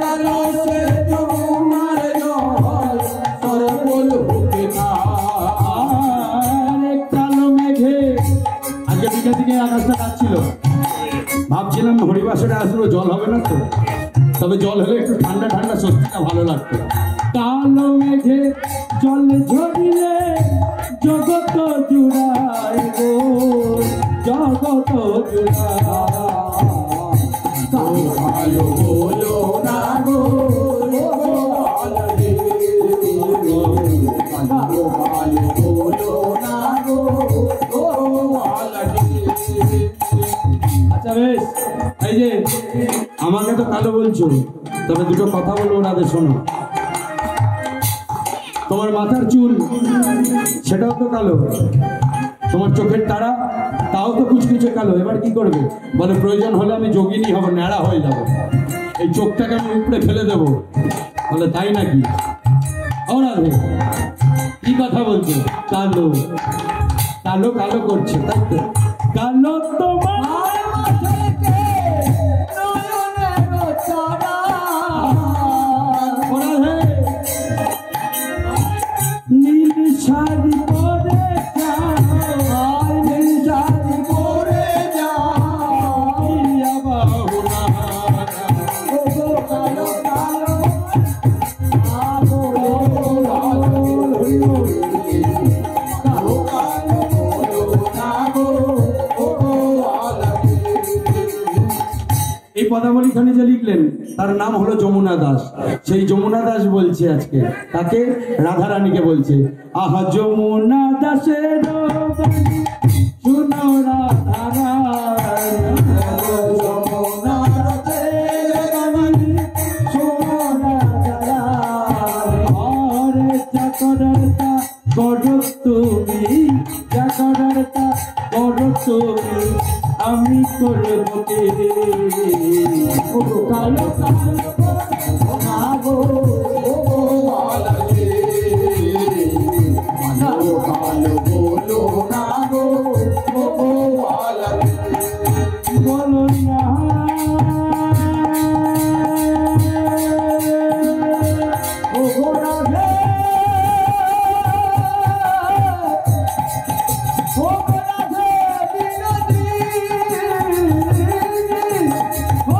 কালো সে যমুনার জল সর্বলোকে খায়। কালো মেঘে আজকে বিকেল দিকে আকাশটা ডাকছিল, ভাবছিলাম হরিবাসরে আসলো জল হবে না তো, তবে জল হলে একটু ঠান্ডা ঠান্ডা সত্যিটা ভালো লাগতো। কালো মেঘে জল ঝরিলে জগত জুড়াই গো, জগত জুড়াই। কালো বলো না গো, কালো বলো না গো। আচ্ছা বেশ, এই যে আমাকে তো কালো বলছো, তবে দুটো কথা বলবো, রাধে শোনো। তোমার মাথার চুল সেটাও তো কালো, তোমার চোখের তারা তাও তো কুচকুচে কালো। এবার কি করবে বলে? প্রয়োজন হলে আমি যোগিনী হব, ন্যাড়া হয়ে যাব, এই চোখটাকে আমি উপরে ফেলে দেবো। বলে তাই নাকি? ও রাধে, কি কথা বলছো? কালো কালো কালো করছে, তাই তো? কালো তোমার নীল শাড়ি পরে এই পদাবলীখানে যে লিখলেন তার নাম হলো যমুনা দাস। সেই যমুনা দাস বলছে আজকে, তাকে রাধারানীকে বলছে, আহা যমুনা দাসের শুনো রাধারানী, যমুনা রানী শোনো রাধারানী। আরে চাকরতা করো তুমি, চাকরতা করো তুমি, আমি করব কে? কালো কালো না গো, কালো কালো বলো না গো, বলো না ও রাধে, ও রাধে বিনোদী, ও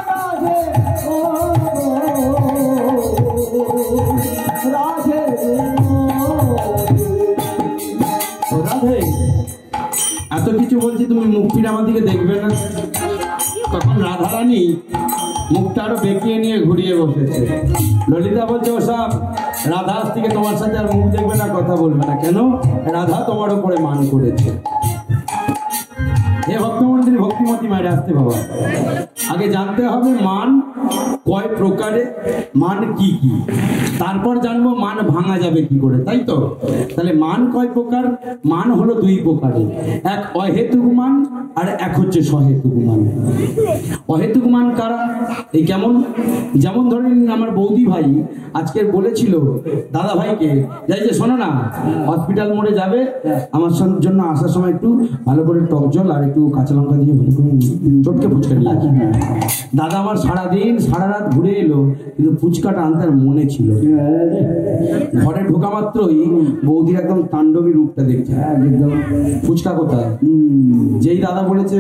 রাধে, ও রাধে রাধে, এত কিছু বলছি তুমি মুখ ফিরে আমার দিকে দেখবে না? তখন রাধারানী মুখটা আরো বেঁকিয়ে নিয়ে ঘুরিয়ে বসেছে। ললিতা বলছে, ওসব রাধা আজ থেকে তোমার সাথে আর মুখ দেখবে না, কথা বলবে না। কেন? রাধা তোমার উপরে মান করেছে। হে ভক্তমন্ডলী, ভক্তিমতী মায়ের আসতে বাবা, আগে জানতে হবে মান কয় প্রকারে, মান কি কি, তারপর জানবো মান ভাঙা যাবে কি করে, তাই তো? তাহলে মান কয় প্রকার? মান হলো দুই প্রকারে, এক অহেতুক মান আর এক হচ্ছে সহেতুক মান। অহেতুক মান কারা? এই কেমন? যেমন ধরেন আমার বৌদি ভাই আজকে বলেছিল দাদা ভাইকে, যাই যে শোনো না, হসপিটাল মোড়ে যাবে, আমার জন্য আসার সময় একটু ভালো করে টক জল আর একটু কাঁচা লঙ্কা দিয়ে ভালো করে চটকে ফুচকা নিয়ে আসবে। দাদা আমার সারাদিন সারা রাত ঘুরে এলো, কিন্তু ফুচকাটা আনতে আর মনে ছিল। ঘরে ঢোকা মাত্রই বৌদির একদম তাণ্ডবী রূপটা দেখছে, একদম ফুচকা কোথায়? যেই দাদা বলেছে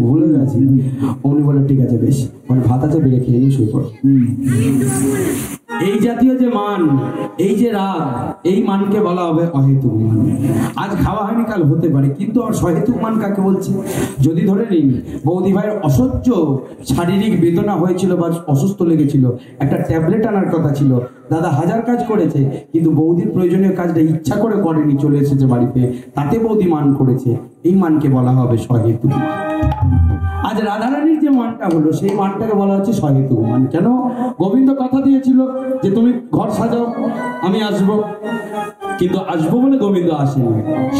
ভুলে গেছি, উনি বলে ঠিক আছে বেশ, মানে ভাত আছে, বেড়ে খেয়ে নিয়ে শুয়ে পড়ো। এই জাতীয় যে মান, এই যে রাগ, এই মানকে বলা হবে অহেতুক মান। আজ খাওয়া হয়নি কাল হতে পারে, কিন্তু আর সহেতুক মান কাকে বলছে? যদি ধরে নিন বৌদি ভাইয়ের অসহ্য শারীরিক বেদনা হয়েছিল বা অসুস্থ লেগেছিল, একটা ট্যাবলেট আনার কথা ছিল, দাদা হাজার কাজ করেছে, কিন্তু বৌদির প্রয়োজনীয় কাজটা ইচ্ছা করে করেনি, চলে এসেছে বাড়িতে, তাতে বৌদি মান করেছে। এই মানকে বলা হবে সহেতুক মান। আজ রাধারানীর যে মানটা হলো সেই মানটাকে বলা হচ্ছে সহেতু মান। কেন? গোবিন্দ কথা দিয়েছিল যে তুমি ঘর সাজাও, আমি আসবো, কিন্তু আসবো বলে গোবিন্দ আসেনি,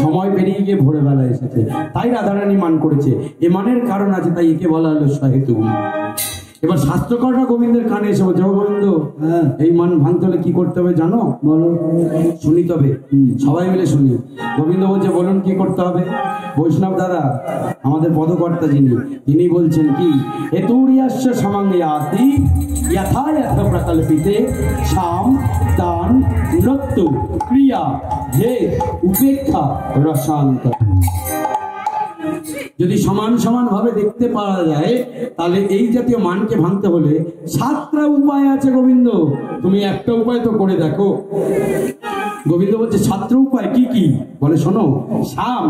সময় পেরিয়ে গিয়ে ভোরবেলা এসেছে, তাই রাধারানী মান করেছে। এ মানের কারণ আছে, তাই একে বলা হলো সহেতু মান। এবার শাস্ত্রকররা গোবিন্দের কানে এসে বলছে, ও গোবিন্দ, এই মান ভাঙতে হলে কি করতে হবে জানো? বলো। শুনি তবে, সবাই মিলে শুনি। গোবিন্দ বলছে, বলুন কি করতে হবে। বৈষ্ণব দাদা, আমাদের পদকর্তা যিনি, তিনি বলছেন কি, এতুরিয়াস্য সমাঙ্গয়াতি যথা যথা প্রকল্পিতে সাম দান নৃত্য ক্রিয়া ভেদ উপেক্ষা রসান্ত। যদি সমান সমান ভাবে দেখতে পাওয়া যায়, তাহলে এই জাতীয় মানকে ভাঙতে হলে 7টা উপায় আছে গোবিন্দ, তুমি একটা উপায় তো করে দেখো। গোবিন্দ বলছে 7টা উপায় কি কি? বলে শোনো, সাম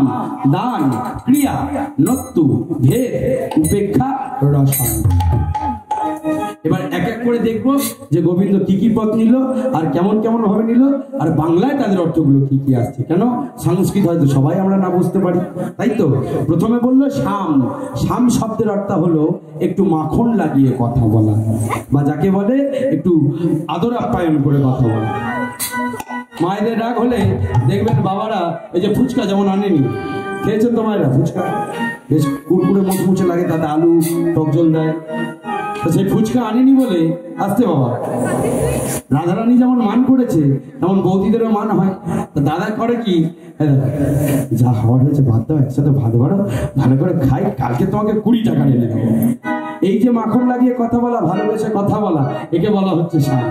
দান ক্রিয়া নত্তু ভেদ উপেক্ষা রসায়ন। এবার এক এক করে দেখবো যে গোবিন্দ কি কি পথ নিল আর কেমন কেমন ভাবে নিল, আর বাংলায় তাদের অর্থগুলো কি কি আসছে। কেন? সংস্কৃত হয়তো সবাই আমরা না বুঝতে পারি, তাই তো। প্রথমে বললো সাম। সাম শব্দের অর্থ হলো একটু মাখন লাগিয়ে কথা বলা, বা যাকে বলে একটু আদর আপ্যায়ন করে কথা বলা। মায়েদের রাগ হলে দেখবেন বাবারা এই যে ফুচকা যেমন আনেনি, খেয়েছেন তো মায়েরা ফুচকা? বেশ কুড়কুড়ে মুচমুচে লাগে, তাতে আলু টক জল দেয়। সেই ফুচকা আনেনি বলে আসতে বাবা। রাধারানী যেমন মান করেছে তেমন বৌদিদেরও মান হয়। তো দাদা করে কি, যা হওয়ার হয়েছে ভাত দাও, একসাথে ভাত বাড়ো, ভালো করে খাই, কালকে তোমাকে 20 টাকা এনে দেবো। এই যে মাখন লাগিয়ে কথা বলা, ভালোবেসে কথা বলা, একে বলা হচ্ছে সাম।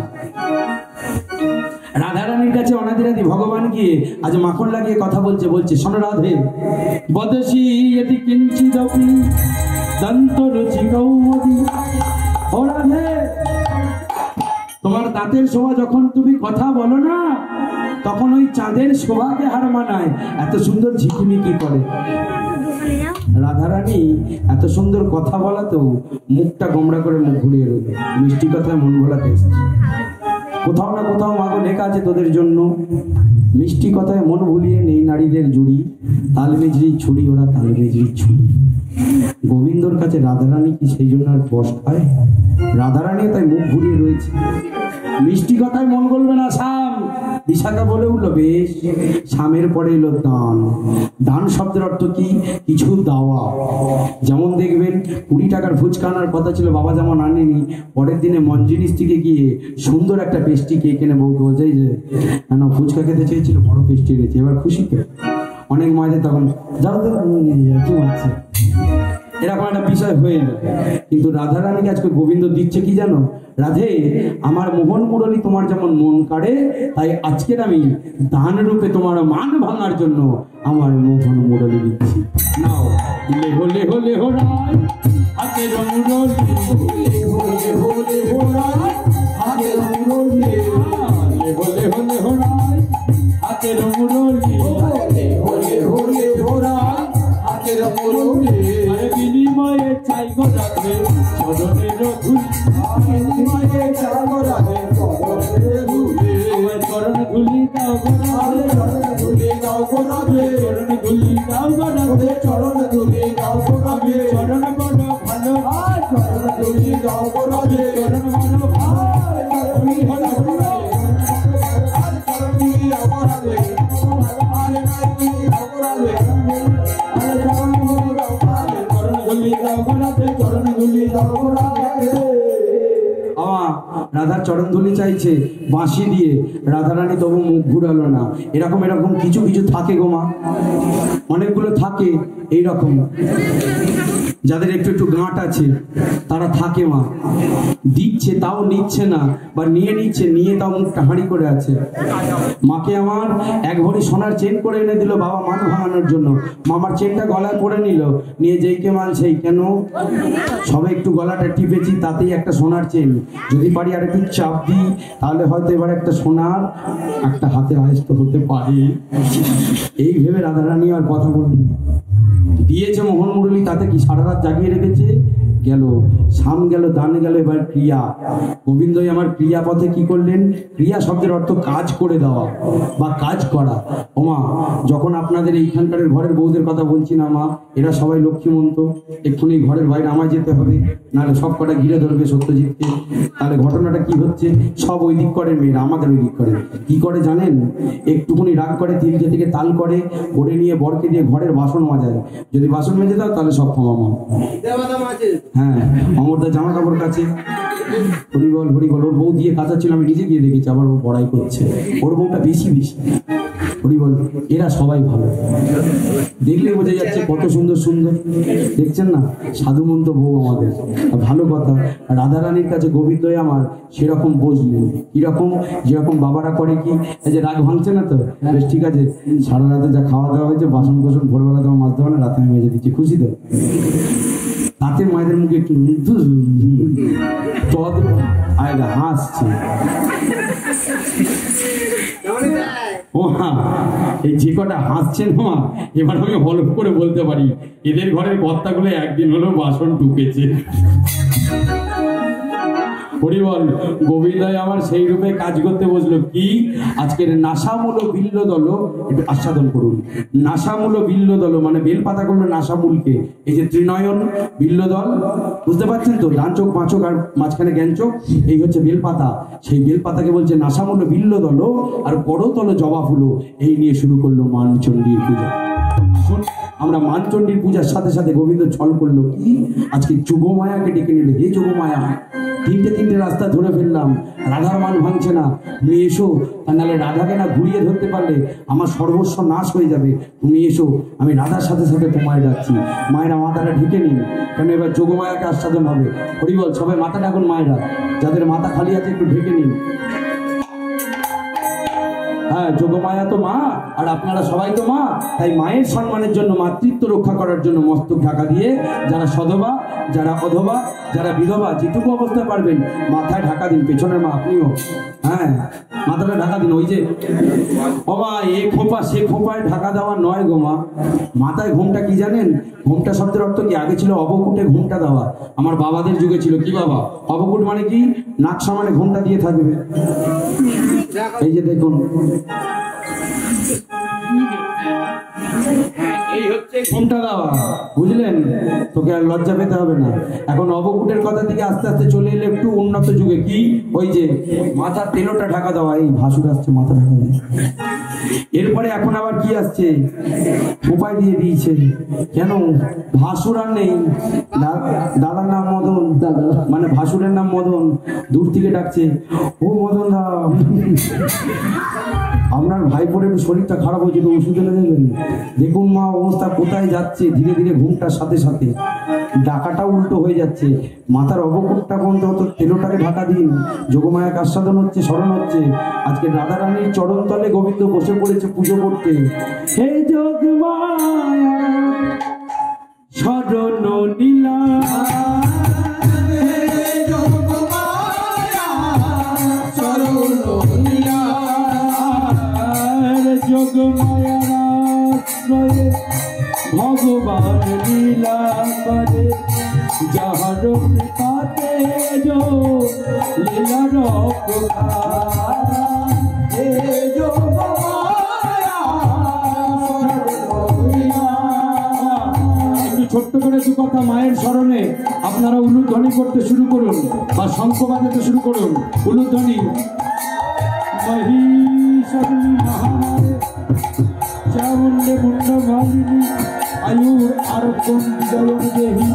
রাধারানীর কাছে অনাদিরাদি ভগবান গিয়ে আজ মাখন লাগিয়ে কথা বলছে, বলছে শোনো রাধে, বদসি এটি কিঞ্চিদপি দন্ত রুচি কৌমদি। ও রাধে, তোমার দাঁতের শোভা যখন তুমি কথা বলো না, তখন ওই চাঁদের শোভাকে হার মানায়, এত সুন্দর ঝিকিমিকি করে। রাধারানী এত সুন্দর কথা বলাতেও মুখটা গোমড়া করে মুখ ঘুরিয়ে রইল। মিষ্টি কথায় মন ভোলাতে এসেছে। কোথাও না কোথাও মাগো লেখা আছে তোদের জন্য, মিষ্টি কথায় মন ভুলিয়ে নেই নারীদের জুড়ি, তাল মেজরি ছুরি ওরা তাল মেজরি ছুরি। গোবিন্দর কাছে রাধারানী কি সেই জন্য আর বস খায়? রাধারানী তাই মুখ ঘুরিয়ে রয়েছে। মিষ্টি কথায় মন গলবে না শাম। বিশাখা বলে উঠলো, বেশ। শামের পরে এলো দান। দান শব্দের অর্থ কি? কিছু দেওয়া। যেমন দেখবেন 20 টাকার ফুচকা আনার কথা ছিল, বাবা যেমন আনেনি, পরের দিনে মঞ্জিনিস থেকে গিয়ে সুন্দর একটা পেস্ট্রি কেক এনে বউকে বলছে যে না, ফুচকা খেতে চেয়েছিল, বড় পেস্ট্রি এনেছে, এবার খুশি তো। অনেক মায়েদের তখন যাও তো কি হচ্ছে, এরকম একটা বিষয় হয়ে যায়। কিন্তু রাধারানীকে আজকে গোবিন্দ দিচ্ছে কি জানো? রাধে, আমার মোহন মুরলী তোমার যেমন মন কাড়ে, তাই আজকের আমি দান রূপে তোমার মান ভাঙার জন্য আমার মোহন মুরলী দিচ্ছি। নাও লেহো লেহো লেহো রায় হাতে রঙরলি, লেহো লেহো রায় হাতে রঙরলি, লেহো লেহো লেহো রায় হাতে রঙরলি, লেহো লেহো লেহো রায় হাতে রঙরলি। আরে বিনিময়ে চাই গো রাধে চরণের ধুলি, বিনিময়ে চাই গো রাধে চরণের ধুলি। আমার চরণ ধুলি দাও গো রাধে, চরণ ধুলি দাও গো রাধে, চরণ ধুলি দাও গো রাধে, চরণ ধুলি দাও গো রাধে। চরণ বড় ভালো, চরণ ধুলি দাও গো রাধে, চরণ বড় ভালো, তুমি হলো চরণ ধুলি দাও গো রাধে, আরে তুমি দাও গো রাধে, আরে চরণ ধুলি দাও গো রাধে, চরণ ধুলি দাও গো রাধে, চরণ ধুলি দাও গো রাধে। রাধার চরণ ধুলি চাইছে বাঁশি দিয়ে, রাধারানী তবু মুখ ঘুরালো না। এরকম এরকম কিছু কিছু থাকে গো মা, অনেকগুলো থাকে এইরকম, যাদের একটু একটু গাঁট আছে তারা থাকে মা, দিচ্ছে তাও নিচ্ছে না, বা নিয়ে নিচ্ছে, নিয়ে তাও মুখটা হাঁড়ি করে আছে। মাকে আমার 1 ভরি সোনার চেন করে এনে দিল বাবা মান ভাঙানোর জন্য। মামার চেনটা গলায় পরে নিল, নিয়ে যেইকে মান সেই, কেন সবে একটু গলাটা টিপেছি তাতেই একটা সোনার চেন, যদি পারি আর একটু চাপ দিই তাহলে হয়তো এবার একটা সোনার একটা হাতে আয়স্ত হতে পারে। এই ভেবে রাধারানী আর কথা বলল, দিয়েছে মোহন মুরলী, তাতে কি সারা রাত জাগিয়ে রেখেছে, গেল, সাম গেল, দান গেল, এবার ক্রিয়া। গোবিন্দই আমার ক্রিয়া পথে কি করলেন? ক্রিয়া শব্দের অর্থ কাজ করে দেওয়া বা কাজ করা। ওমা, যখন আপনাদের এইখানকার ঘরের বউদের কথা বলছি না মা, এরা সবাই লক্ষ্মীমন্ত, এক্ষুনি ঘরের বাইরে আমায় যেতে হবে, নাহলে সব কটা ঘিরে ধরবে সত্যজিৎকে। তাহলে ঘটনাটা কি হচ্ছে? সব ওই দিক করে মেয়েরা, আমাদের ওই দিক করে। কি করে জানেন? একটুকুনি রাগ করে, তিনটে থেকে তাল করে, করে নিয়ে বরকে দিয়ে ঘরের বাসন মাজায়। যদি বাসন মেজে দাও তাহলে সব ক্ষমা মা। হ্যাঁ, অমরদা জামা কাপড় কাছে, হরিবল হরিবল। ওর বউ দিয়ে কাঁচা ছিল, আমি নিজে গিয়ে দেখেছি, আবার ও বড়াই করছে। ওর বউটা বেশি বেশি হরিবল। এরা সবাই ভালো, দেখলে বোঝা যাচ্ছে কত সুন্দর সুন্দর। দেখছেন না, সাধুমন্ত বউ আমাদের। ভালো কথা, রাধারানীর কাছে গোবিন্দই আমার সেরকম বসলেন। কিরকম? যেরকম বাবারা করে কি, এই যে রাগ ভাঙছে না তো, বেশ ঠিক আছে, সারা রাতে যা খাওয়া দাওয়া হয়েছে, বাসন কোসন ভোরবেলা তোমার মাছ দেওয়া না, রাতে আমি মেজে দিচ্ছি, খুশি তো? তাতে মায়েদের মুখে একটু তদ আয়গা হাসছে। ও মা, এই যে কটা হাসছেন মা, এবার আমি হলফ করে বলতে পারি এদের ঘরের কর্তাগুলো একদিন হলেও বাসন টুকেছে। হরিবল। গোবিন্দয় আমার সেই রূপে কাজ করতে বসলো। কি? আজকের নাসামূল বিল্ল দল একটু আস্বাদন করুন। নাসামূল বিল্ল দল মানে বেলপাতা করলো নাসামূলকে। এই যে ত্রিনয়ন বিল্ল দল, বুঝতে পারছেন তো? ডান চোখ, পাঁচ চোখ আর মাঝখানে জ্ঞান চোখ, এই হচ্ছে বেলপাতা। সেই বেলপাতাকে বলছে নাসামূল বিল্ল দল, আর করতল জবা ফুলো। এই নিয়ে শুরু করলো মানচণ্ডীর পূজা। আমরা মানচণ্ডীর পূজার সাথে সাথে গোবিন্দ ছল করলো কি? আজকে যোগমায়াকে ডেকে নিল। হে যোগমায়া, তিনটে রাস্তা ধরে ফেললাম, রাধার মান ভাঙছে না, তুমি এসো। তা নাহলে রাধাকে না ঘুরিয়ে ধরতে পারলে আমার সর্বস্ব নাশ হয়ে যাবে। তুমি এসো, আমি রাধার সাথে সাথে তোমায় ডাকছি। মায়েরা মাথাটা ঢেকে নিন, কেন এবার যোগমায়াকে আস্বাদন হবে। হরিবল। সবাই মাথা ডাকুন, মায়েরা যাদের মাথা খালি আছে একটু ঢেকে নিন। হ্যাঁ, যোগমায়া তো মা, আর আপনারা সবাই তো মা। তাই মায়ের সম্মানের জন্য, মাতৃত্ব রক্ষা করার জন্য মস্তক ঢাকা দিয়ে যারা সধবা, যারা অধবা, যারা বিধবা, যেটুকু অবস্থায় পারবেন মাথায় ঢাকা দিন। পেছনের মা আপনিও, হ্যাঁ, মাথাটা ঢাকা দিন। ওই যে ও মা, এ খোপা সে খোপায় ঢাকা দেওয়া নয় গো মা। মাথায় ঘুমটা কি জানেন? ঘুমটা শব্দের অর্থ কি? আগে ছিল অবকুটে ঘুমটা দেওয়া। আমার বাবাদের যুগে ছিল কি বাবা? অবকুট মানে কি? নাক সমানে ঘুমটা দিয়ে থাকবে। এই যে দেখুন, এই হচ্ছে ঘুমটা দেওয়া, বুঝলেন? তোকে আর লজ্জা পেতে হবে না। এখন অবকুটের কথা থেকে আস্তে আস্তে চলে এলে একটু উন্নত যুগে। কি? ওই যে মাথার তেলোটা ঢাকা দেওয়া। এই ভাসুর আসছে, মাথা ঢাকা দেওয়া। এরপরে এখন আবার কি আসছে? খোপায় দিয়ে দিয়েছে। কেন? ভাসুর আর নেই, দাদার নাম মদন, মানে ভাসুরের নাম মদন। দূর থেকে ডাকছে, ও মদন দা, আপনার ভাইপোর একটু শরীরটা খারাপ হয়েছে, তো ওষুধ এনে দেবেন। দেখুন মা অবস্থা কোথায় যাচ্ছে, ধীরে ধীরে ঘুমটার সাথে সাথে ডাকাটা উল্টো হয়ে যাচ্ছে। মাথার অবকুটটা কোনটা হতো, তেলোটাকে ঢাকা দিন। যোগমায়াকে আস্বাদন হচ্ছে, স্মরণ হচ্ছে। আজকে রাধারানীর চরণ তলে গোবিন্দ বসে পড়েছে পুজো করতে। হে যোগমায়া স্মরণ নীলা, যোগমায়াশ্রয়ে ভগবান লীলা করে, যাহার পাতে লীলার একটু ছোট্ট করে দু কথা মায়ের স্মরণে আপনারা উলুধ্বনি করতে শুরু করুন বা শঙ্খ বাজাতে শুরু করুন। উলুধ্বনি। মহিষাসুরী মহামারে চামুণ্ডে মুন্ড মালিনী আয়ুর আরোগ্যম বিজয়ম দেহি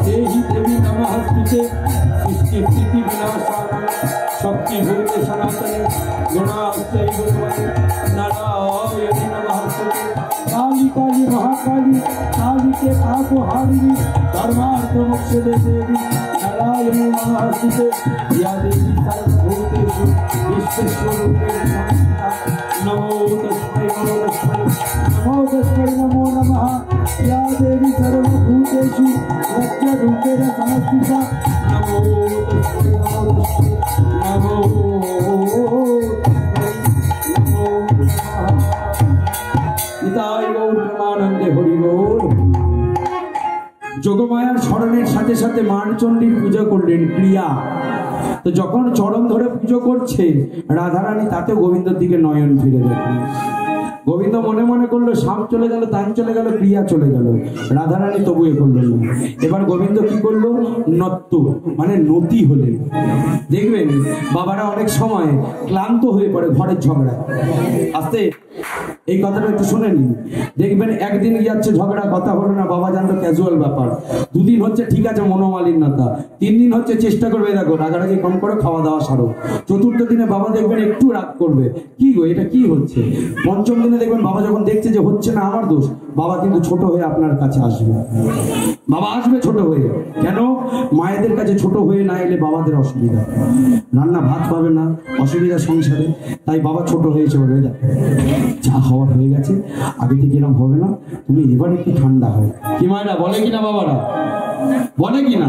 দেহি দেবী নমস্তুতে সৃষ্টি স্থিতি বিনাশায় শক্তি ভূতে সনাতনে গুণাশ্চৈ গুণমতে নারায়ণী নমস্তুতে কালী কালী মহাকালী কালীকে কাকুহারিণী ধর্মার্থ মোক্ষদে দেবী নারায়ণী নমস্তুতে ইয়া দেবী সর্বভূতেষু বিশ্বস্বরূপেণ সংস্থিতা নমো তস্मै নমো তস্मै নমো নমः या देवी सर्वभूतेषु सत्यरूपेण संस्थिता नमो तस्मै नमो निताय गौर प्रेमानंदे हरि बोल। যোগমায়ার স্মরণের সাথে সাথে মানচণ্ডীর পুজো করলেন ক্রিয়া। তো যখন চরণ ধরে পুজো করছে রাধারানী, তাতেও গোবিন্দর দিকে নয়ন ফিরে দেখলেন। গোবিন্দ মনে মনে করলো শাম চলে গেল, তান চলে গেল, ক্রিয়া চলে গেল, রাধারানী তবু এ করলেন না। এবার গোবিন্দ কি করলো, নত্ত মানে নতি হলেন। দেখবেন বাবারা অনেক সময় ক্লান্ত হয়ে পড়ে ঘরের ঝগড়া। আস্তে এই কথাটা একটু শুনে নিন। দেখবেন একদিন যাচ্ছে ঝগড়া, কথা হলো না, বাবা জানতো ক্যাজুয়াল ব্যাপার। দুদিন হচ্ছে ঠিক আছে মনোমালিন্যতা, 3 দিন হচ্ছে চেষ্টা করবে দেখো রাগারাগি কম করে খাওয়া দাওয়া সারো। চতুর্থ দিনে বাবা দেখবেন একটু রাগ করবে, কি গো এটা কি হচ্ছে। পঞ্চম দিনে দেখবেন বাবা যখন দেখছে যে হচ্ছে না আমার দোষ, বাবা কিন্তু ছোট হয়ে আপনার কাছে আসবে। বাবা আসবে ছোট হয়ে। কেন? মায়েদের কাছে ছোট হয়ে না এলে বাবাদের অসুবিধা, রান্না ভাত পাবে না, অসুবিধা সংসারে। তাই বাবা ছোট হয়েছে, বলে যা হওয়ার হয়ে গেছে, আগে থেকে এরকম হবে না, তুমি এবার একটু ঠান্ডা হয়। কি মায়েরা বলে কিনা, বাবারা বলে কিনা?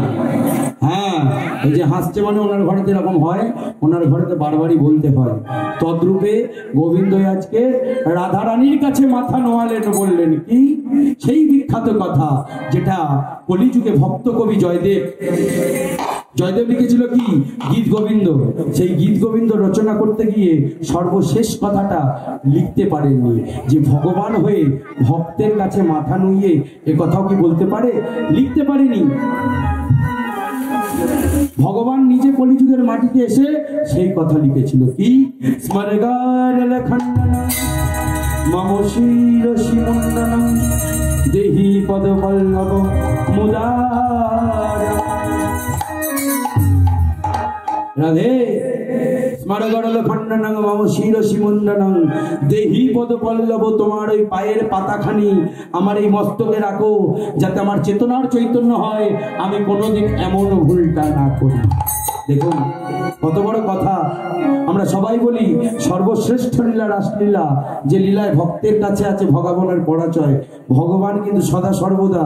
হ্যাঁ, এই যে হাসছে মানে ওনার ঘরেতে এরকম হয়, ওনার ঘরেতে বারবারই বলতে হয়। তদ্রূপে গোবিন্দ আজকে রাধারানীর কাছে মাথা নোয়ালেন, বললেন কি সেই বিখ্যাত কথা যেটা কলিযুগে ভক্ত কবি জয়দেব লিখেছিল, কি গীত গোবিন্দ। সেই গীত গোবিন্দ রচনা করতে গিয়ে সর্বশেষ কথাটা লিখতে পারেননি, যে ভগবান হয়ে ভক্তের কাছে মাথা নুইয়ে এ কথাও কি বলতে পারে, লিখতে পারেনি। ভগবান নিজে কলিযুগের মাটিতে এসে সেই কথা লিখেছিল, কি স্মরগার লেখন্ডনা মম শিরসি মুন্ডনম দেহি পদপল্লব মুদার। রাধে স্মরগড়ল খণ্ডনং মম শিরসি মুন্ডনং দেহি পদপল্লব, তোমার ওই পায়ের পাতাখানি আমার এই মস্তকে রাখো, যাতে আমার চেতনার চৈতন্য হয়, আমি কোনোদিন এমন ভুলটা না করি। দেখুন কত বড় কথা। আমরা সবাই বলি সর্বশ্রেষ্ঠ লীলা রাসলীলা, যে লীলায় ভক্তের কাছে আছে ভগবানের পরাজয়। ভগবান কিন্তু সদা সর্বদা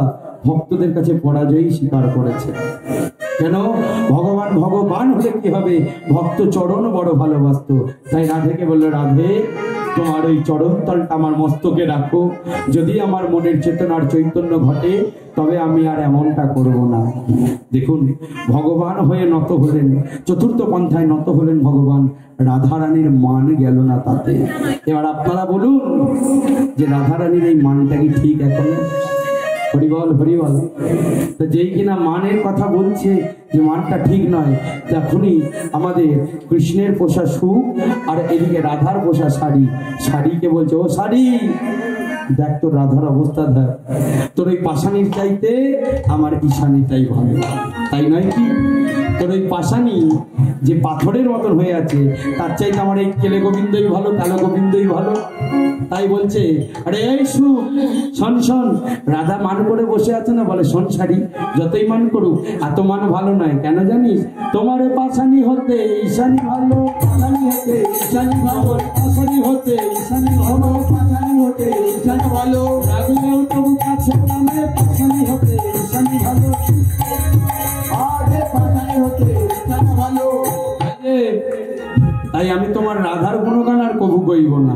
ভক্তদের কাছে পরাজয়ই স্বীকার করেছে। কেন? ভগবান হলে কি হবে, ভক্ত চরণ বড় ভালোবাসত। তাই রাধেকে বললো, রাধে তোমার ওই চরণ তলটা আমার মস্তকে রাখো, যদি আমার মনের চেতনার চৈতন্য ঘটে তবে আমি আর এমনটা করব না। দেখুন ভগবান হয়ে নত হলেন, চতুর্থ পন্থায় নত হলেন ভগবান। রাধারানীর মান গেল না তাতে। এবার আপনারা বলুন যে রাধারানীর এই মানটা কি ঠিক? এখন হরিবল হরিবল। তো যেই কিনা মানের কথা বলছে যে মানটা ঠিক নয়, তখনই আমাদের কৃষ্ণের পোষা সুখ আর এদিকে রাধার পোষা শাড়ি, শাড়িকে বলছে, ও শাড়ি দেখ তোর রাধার অবস্থা দেখ, তোর ওই পাশানির চাইতে আমার ঈশানীটাই ভালো, তাই নয় কি? তোর ওই পাশানি যে পাথরের মতন হয়ে আছে, তার চাইতে আমার এই কেলে গোবিন্দই ভালো, কালো গোবিন্দই ভালো। তাই বলছে, আরে এই শোন শোন, রাধা মান করে বসে আছে না, বলে শোন শাড়ি, যতই মান করুক এত মান ভালো নয়। কেন জানিস? তোমার পাশানি হতে ঈশানী ভালো, পাশানি হতে ঈশানী ভালো, পাশানি হতে ঈশানী ভালো, পাশানি হতে ঈশানী ভালো, রাগলেও তবু কাছে নামে, পাশানি হতে ঈশানী ভালো, আরে পাশানি হতে ঈশানী ভালো। তাই আমি তোমার রাধার গুণগান আর কবু গাইব না,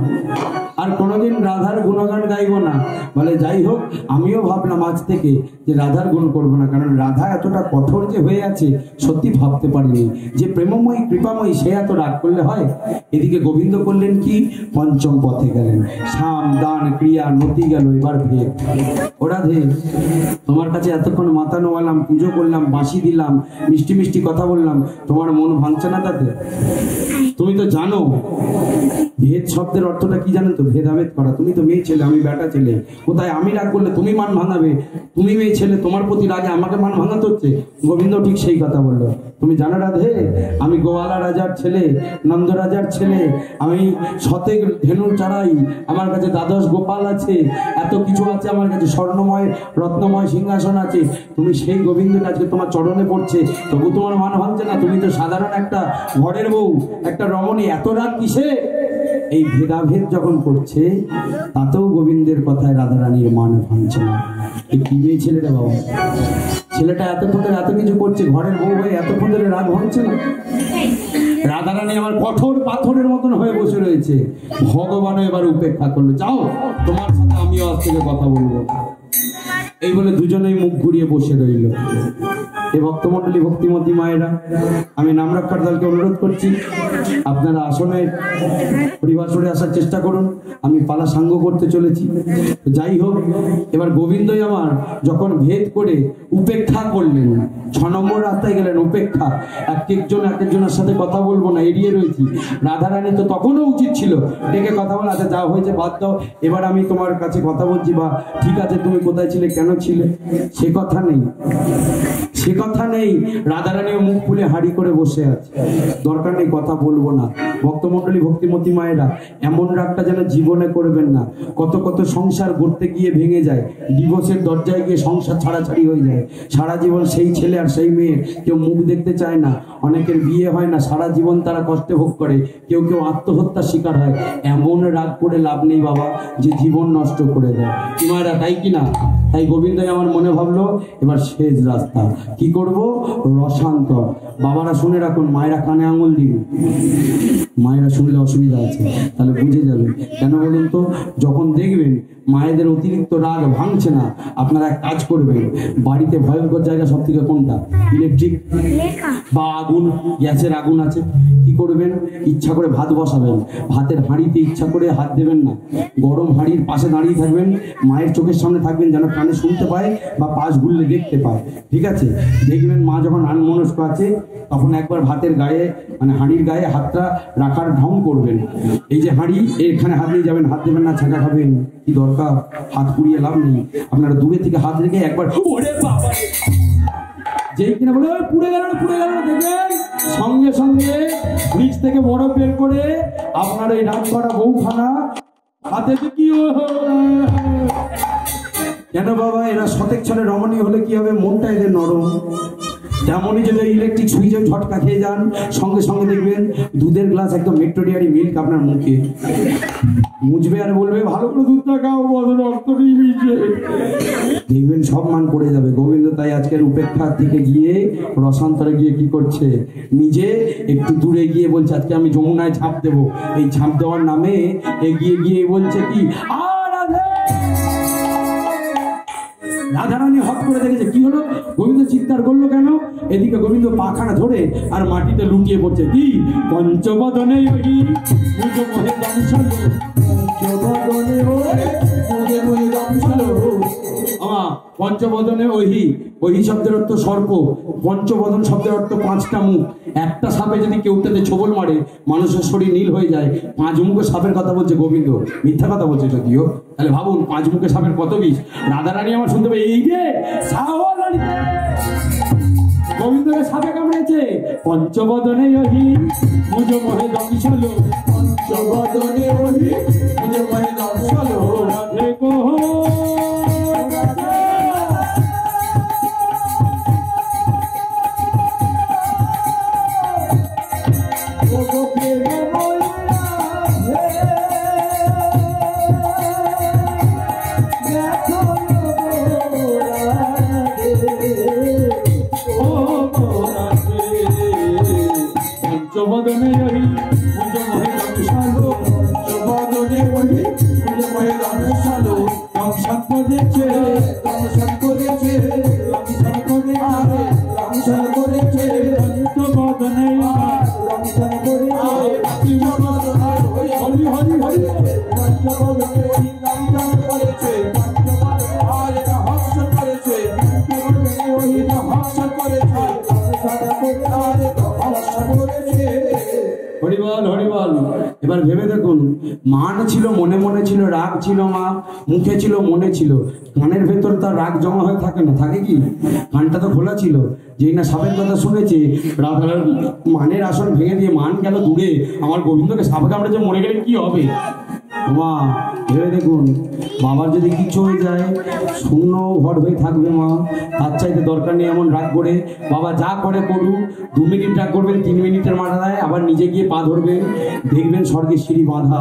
আর কোনোদিন রাধার গুণগান গাইব না। বলে যাই হোক, আমিও ভাবলাম আজ থেকে যে রাধার গুণ করব না, কারণ রাধা এতটা কঠোর যে হয়ে আছে সত্যি ভাবতে পারিনি যে প্রেমময়ী কৃপাময়ী সে এত রাগ করলে হয়। এদিকে গোবিন্দ করলেন কি, পঞ্চম পথে গেলেন। সাম দান ক্রিয়া নতি গেল, এবার ভেদ। ও রাধে তোমার কাছে এতক্ষণ মাথা নোয়ালাম, পুজো করলাম, বাঁশি দিলাম, মিষ্টি মিষ্টি কথা বললাম, তোমার মন ভাঙছে না তাতে? তুমি তো জানো ভেদ শব্দের অর্থটা কি জানো তো? ভেদাভেদ করা। তুমি তো মেয়ে ছেলে, আমি বেটা ছেলে, কোথায় আমি রাগ করলে তুমি মান ভাঙাবে? তুমি মেয়ে ছেলে, তোমার প্রতি রাগে আমাকে মান ভাঙাতে হচ্ছে। গোবিন্দ ঠিক সেই কথা বললো। তুমি জানো রাধে, আমি গোয়ালা রাজার ছেলে, নন্দ রাজার ছেলে, আমি শতেক ধেনু চারাই, আমার কাছে দ্বাদশ গোপাল আছে, এত কিছু আছে আমার কাছে, স্বর্ণময় রত্নময় সিংহাসন আছে। তুমি সেই গোবিন্দের কাছে তোমার চরণে পড়ছে, তবু তোমার মান ভাঙছে না? তুমি তো সাধারণ একটা ঘরের বউ, একটা রমণী, এত রাগ কিসে? এই ভেদাভেদ যখন করছে তাতেও গোবিন্দের কথায় রাধারানীর মান ভাঙছে না। এই কি মেয়ে ছেলেটা বাবা, ছেলেটা এতক্ষণ ধরে এত কিছু করছে, ঘরের বউ হয়ে এতক্ষণ ধরে রাগ ভাঙছে না? রাধারানী আমার কঠোর পাথরের মতন হয়ে বসে রয়েছে। ভগবান এবার উপেক্ষা করলো, যাও তোমার সাথে আমিও আজ থেকে কথা বলবো। এই বলে দুজনেই মুখ ঘুরিয়ে বসে রইল। এ ভক্তমণ্ডলী, ভক্তিমতী মায়েরা, আমি নাম রক্ষার দলকে অনুরোধ করছি, আপনারা আসনে পরিবার সরে আসার চেষ্টা করুন। আমি পালা সাঙ্গ করতে চলেছি। যাই হোক, এবার গোবিন্দই আমার যখন ভেদ করে উপেক্ষা করলেন, 6 নম্বর রাস্তায় গেলেন, উপেক্ষা। এক একজনের সাথে কথা বলবো না, এড়িয়ে রয়েছি। রাধারানী তো তখনও উচিত ছিল ডেকে কথা বলা, আচ্ছা যা হয়েছে বাদ দাও, এবার আমি তোমার কাছে কথা বলছি, বা ঠিক আছে তুমি কোথায় ছিলে, কেন ছিলে, সে কথা নেই, সে কথা নেই। রাধারানীও মুখ খুলে হাঁড়ি করে বসে আছে, দরকার নেই, কথা বলবো না। ভক্তমণ্ডলী, ভক্তিমতী মায়েরা, এমন রাগটা যেন জীবনে করবেন না। কত কত সংসার গড়তে গিয়ে ভেঙে যায়, ডিভোর্সের দরজায় গিয়ে সংসার ছাড়াছাড়ি হয়ে যায়। সারা জীবন সেই ছেলে আর সেই মেয়ের কেউ মুখ দেখতে চায় না, অনেকের বিয়ে হয় না, সারা জীবন তারা কষ্টে ভোগ করে, কেউ কেউ আত্মহত্যার শিকার হয়। এমন রাগ করে লাভ নেই বাবা, যে জীবন নষ্ট করে দেয়। মায়েরা, তাই কিনা? তাই গোবিন্দই আমার মনে ভাবলো এবার শেষ রাস্তা, কি করব? রসান্তর। বাবারা শুনে রাখুন, মায়েরা কানে আঙুল দিন, মায়েরা শুনলে অসুবিধা আছে, তাহলে বুঝে যাবে। কেন বলুন তো? যখন দেখবেন মায়েদের অতিরিক্ত রাগ ভাঙছে না, আপনারা এক কাজ করবেন, বাড়িতে ভয়ঙ্কর জায়গা সব থেকে কোনটা? ইলেকট্রিক বা আগুন, গ্যাসের আগুন আছে, কি করবেন? ইচ্ছা করে ভাত বসাবেন, ভাতের হাঁড়িতে ইচ্ছা করে হাত দেবেন না, গরম হাঁড়ির পাশে দাঁড়িয়ে থাকবেন, মায়ের চোখের সামনে থাকবেন, যেন কানে শুনতে পায় বা পাশ ঘুরলে দেখতে পায়, ঠিক আছে? দেখবেন মা যখন আনমনস্ক আছে, তখন একবার ভাতের গায়ে, মানে হাঁড়ির গায়ে হাতটা রাখার ঢং করবেন। এই যে হাঁড়ি, এখানে হাত নিয়ে যাবেন, হাত দেবেন না, ছাঁকা খাবেন, কি দরকার? হাত পুড়িয়ে লাভ নেই। আপনারা দূরে থেকে হাত রেখে একবার ওরে বাবা, যেই কিনা বলে পুড়ে গেল দেখবেন সঙ্গে সঙ্গে ফ্রিজ থেকে বরফ বের করে আপনার এই রাত করা বউখানা হাতে কি। কেন বাবা? এরা সতেক ছলে রমণী হলে কি হবে? মনটা এদের নরম। তেমনই যদি ইলেকট্রিক সুইচে ঝটকা খেয়ে যান, সঙ্গে সঙ্গে দেখবেন দুধের গ্লাস একদম মেট্রো ডেয়ারি মিল্ক আপনার মুখে মুছবে আর বলবে ভালো করে দুধটা খাও, রক্ত নিয়ে দেখবেন সব মান পড়ে যাবে। গোবিন্দ তাই আজকের উপেক্ষা থেকে গিয়ে রসান্তরে গিয়ে কি করছে? নিজে একটু দূরে গিয়ে বলছে আজকে আমি যমুনায় ঝাঁপ দেবো। এই ঝাঁপ দেওয়ার নামে এগিয়ে গিয়ে বলছে কি, রাধারানী হট করে দেখেছে, কি হলো? গোবিন্দ চিৎকার করলো কেন? এদিকে গোবিন্দ পাখানা ধরে আর মাটিতে লুটিয়ে পড়ছে। কি? পঞ্চবদনে পঞ্চবদনে ওহি শব্দের অর্থ সর্প, পঞ্চবদন শব্দের অর্থ 5টা মুখ। একটা সাপে যদি কেউটাতে ছোবল মারে মানুষের শরীর নীল হয়ে যায়। 5 মুখের সাপের কথা বলছে গোবিন্দ, মিথ্যা কথা বলছে যদিও। তাহলে ভাবুন 5 মুখের সাপের কত বিষ। রাধারানী আমার শুনতে পাই, এই যে গোবিন্দকে সাপে কামড়েছে। পঞ্চবদনে ওহি মুজ মোহে দংশলো, পঞ্চবদনে ওহি মুজ মোহে দংশলো, রাধে গো পঞ্চবদনে ওহি মুজ মোহে দংশলো, পঞ্চবদনে ওহি মুজ মোহে দংশলো, দংশন করেছে, দংশন করেছে, দংশন করেছে, দংশন করেছে, পঞ্চবদনে দংশন করেছে, পঞ্চবদনে ওহি হরি হরি হরি, পঞ্চবদনে ওহি দংশন করেছে, পঞ্চবদনে আরে দংশন করেছে, পঞ্চবদনে ওহি দংশন করেছে, দংশন করেছে আরে দংশন করেছে। হরিবল হরিবল। এবার ভেবে দেখুন, মান ছিল, মনে মনে ছিল, রাগ ছিল, মা মুখে ছিল, মনে ছিল, কানের ভেতর তার রাগ জমা হয়ে থাকে না? থাকে কি? কানটা তো খোলা ছিল। যেই না সাপের কথা শুনেছে, রাধার মানের আসন ভেঙে দিয়ে মান গেল দূরে। আমার গোবিন্দকে সাপে কামড়েছে, মরে গেলে কি হবে? মা ভেবে দেখুন, বাবার যদি কিছু হয়ে যায় শূন্য ঘর হয়ে থাকবে মা। তার চাইতে দরকার নেই এমন রাগ করে। বাবা যা করে করুক, 2 মিনিট রাগ করবেন, 3 মিনিটের মাথা দেয়, আবার নিজে গিয়ে পা ধরবেন, দেখবেন স্বর্গের সিঁড়ি বাঁধা।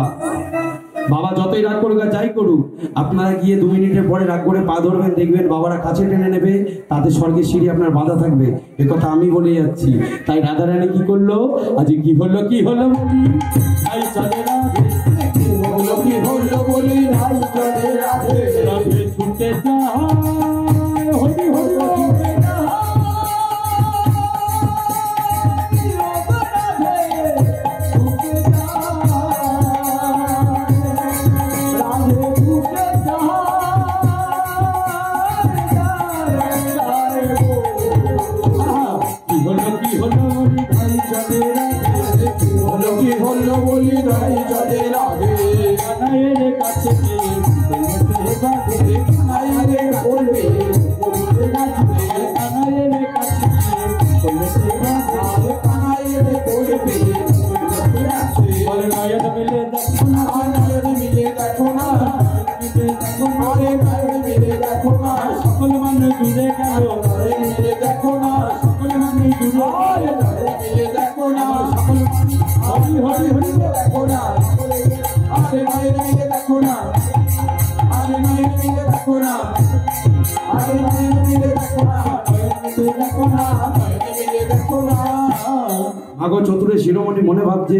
বাবা যতই রাগ করুক আর যাই করুক, আপনারা গিয়ে 2 মিনিটের পরে রাগ করে পা ধরবেন, দেখবেন বাবারা কাছে টেনে নেবে, তাতে স্বর্গের সিঁড়ি আপনার বাঁধা থাকবে। এ কথা আমি বলে যাচ্ছি। তাই রাধারানী কি করলো? আজ কি হলো কি হলো কি হলো বলি রাধে রাধে ছুটে যা সকল মানুষ জুড়ে গেল দেখো না, সকল মানুষ জুড়ে দেখো না, সকল হরি হরি হরি দেখো না, আরে মায়ের মিলে দেখো না, আরে মায়ের মিলে দেখো না, আরে মায়ের মিলে দেখো না, দেখো না, দেখো না। আগো চতুরে শিরোমণি মনে ভাবছে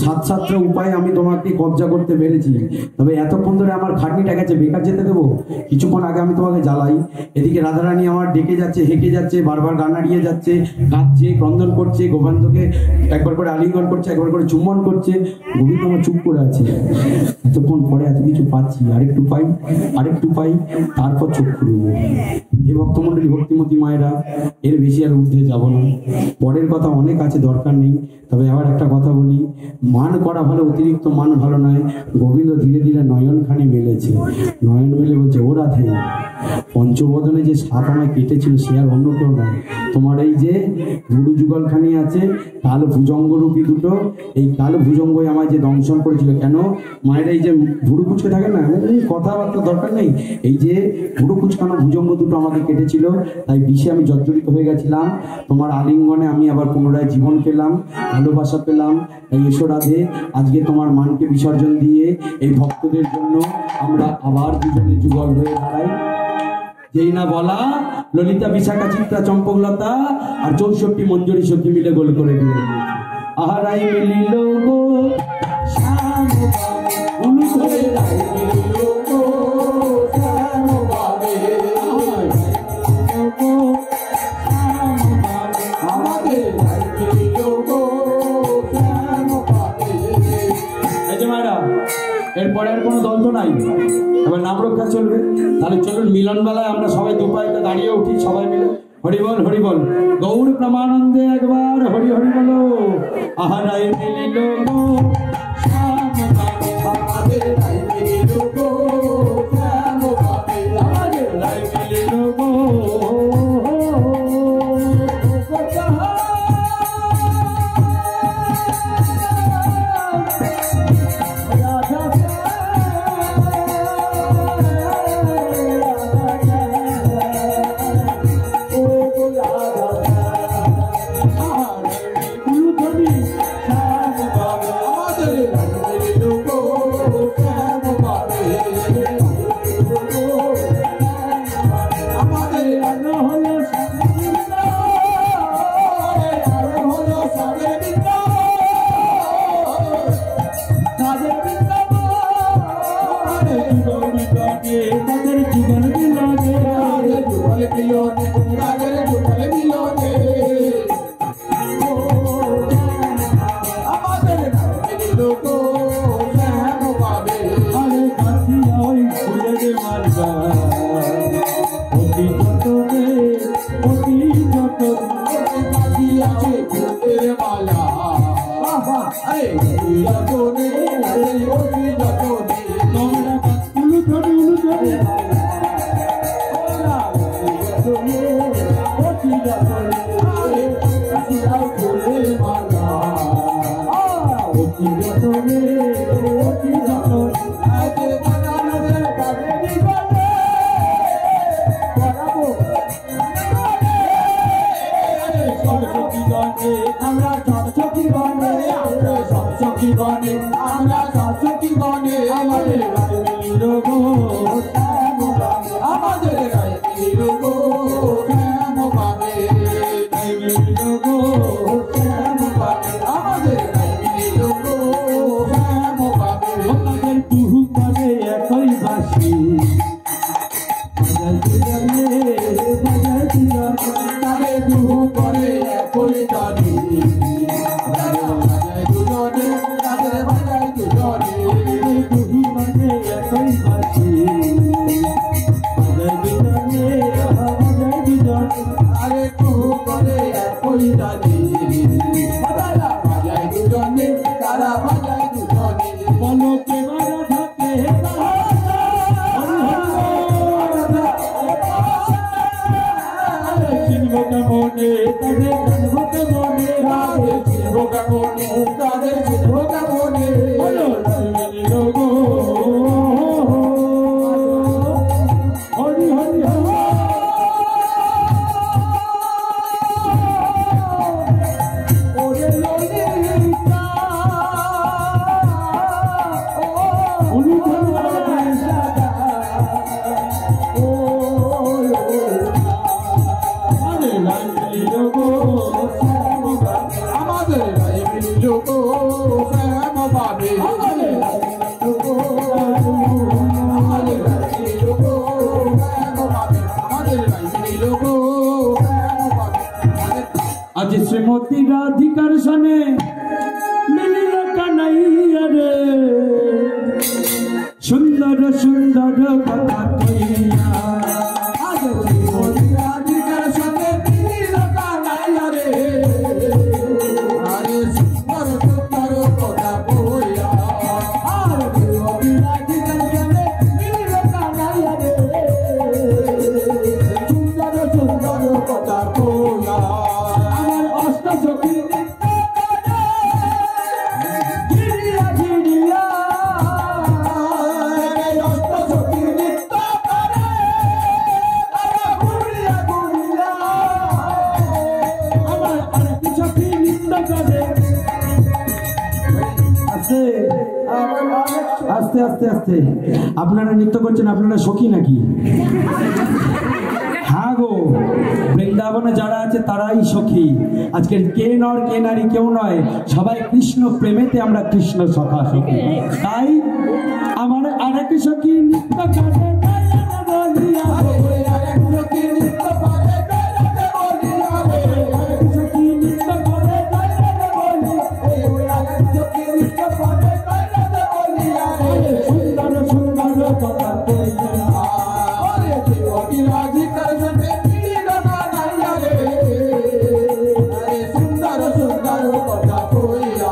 সাত সাতটা উপায়ে আমি তোমাকে কবজা করতে পেরেছি, তবে এতক্ষণ ধরে আমার খাটনিটা গেছে, বেকার যেতে দেবো? কিছুক্ষণ আগে আমি তোমাকে জ্বালাই, এদিকে রাধারানী আমার ডেকে যাচ্ছে, হেঁকে যাচ্ছে, বারবার গান হারিয়ে যাচ্ছে, কাঁদছে, ক্রন্দন করছে, গোবিন্দকে একবার করে আলিঙ্গন করছে, একবার করে চুম্বন করছে। গোবিন্দ আমার চুপ করে আছে। এতক্ষণ পরে এত কিছু পাচ্ছি, আরেকটু পাই, আরেকটু পাই, তারপর চোখ খুলব। এ ভক্তমণ্ডলী, ভক্তিমতী মায়েরা, এর বেশি আর ঊর্ধ্বে যাব না। পরের কথা অনেক আছে, দরকার নেই। তবে আবার একটা কথা বলি, মান করা ভালো, অতিরিক্ত মান ভালো নয়। গোবিন্দ ধীরে ধীরে নয়নখানি মেলেছে, নয়ন মেলে বলছে, ও রাধে, পঞ্চবদনে যে সাপ আমায় কেটেছিল সে আর অন্য কেউ নয়, তোমার এই যে ভুরু যুগলখানি আছে, কাল ভুজঙ্গ রূপী দুটো, এই কাল ভুজঙ্গই আমায় যে দংশন করেছিল। কেন? মায়ের এই যে ভুরু কুচকে থাকে না, কথাবার্তা দরকার নেই, এই যে ভুরু কুচকানো ভুজঙ্গ দুটো আমাকে কেটেছিল, তাই বিষে আমি জর্জরিত হয়ে গেছিলাম। তোমার আলিঙ্গনে আমি আবার পুনরায় জীবন পেলাম, ভালোবাসা পেলাম। তাই এসো রাধে, আজকে তোমার মানকে বিসর্জন দিয়ে এই ভক্তদের জন্য আমরা আবার দুজনে যুগল হয়ে দাঁড়াই। যেই না বলা, ললিতা, বিশাখা, চিত্রা, চম্পকলতা আর 64 মঞ্জুরি সখী মিলে গোল করে দিয়ে আহারাই মিলিল গো শ্যাম বাবে, উলু ধরে রাই মিলিল গো শ্যাম বাবে, আমাদের রাই মিলিল গো শ্যাম বাবে। এই যে মায়েরা, এরপরে আর কোনো দ্বন্দ্ব নাই, এবার নাম রক্ষা চলবে। তাহলে চলুন মিলন বেলায় আমরা সবাই দুপায়টা দাঁড়িয়ে উঠি, সবাই মিলে হরি বল, হরি বল, গৌর প্রেমানন্দে একবার হরি হরি বলো। আহারাই মিলিল গো শ্যাম বাবে, আমাদের রাই মিলিল গো শ্যাম বাবে, আমাদের রাই মিলিল গো। দুজনে সুন্দর সুন্দর কথা কইয়া আজ জীবনী রাধিকার সাথে মিলিল কানাইয়া রে আরে সুন্দর সুন্দর কথা কইয়া আর জীবনী রাধিকার সাথে মিলিল কানাইয়া রে সুন্দর সুন্দর কথা কইয়া আমার অষ্ট সখী আস্তে আস্তে আস্তে আপনারা নৃত্য করছেন, আপনারা সখী নাকি? হ্যাঁ গো, বৃন্দাবনে যারা আছে তারাই সখী। আজকের কে নর কে নারী কেউ নয়, সবাই কৃষ্ণ প্রেমেতে আমরা কৃষ্ণ সখা সখী। তাই আমার আরেক সখী নৃত্য করে বলিয়া আরেক সখী নৃত্য করে বলিয়া আরেক সখী নৃত্য করে বলিয়া আরেক সখী নৃত্য করে সুন্দর সুন্দর কথা কইয়া আরে জীবনী রাধিকার সাথে মিলিল কানাইয়া রে আরে সুন্দর সুন্দর কথা কইয়া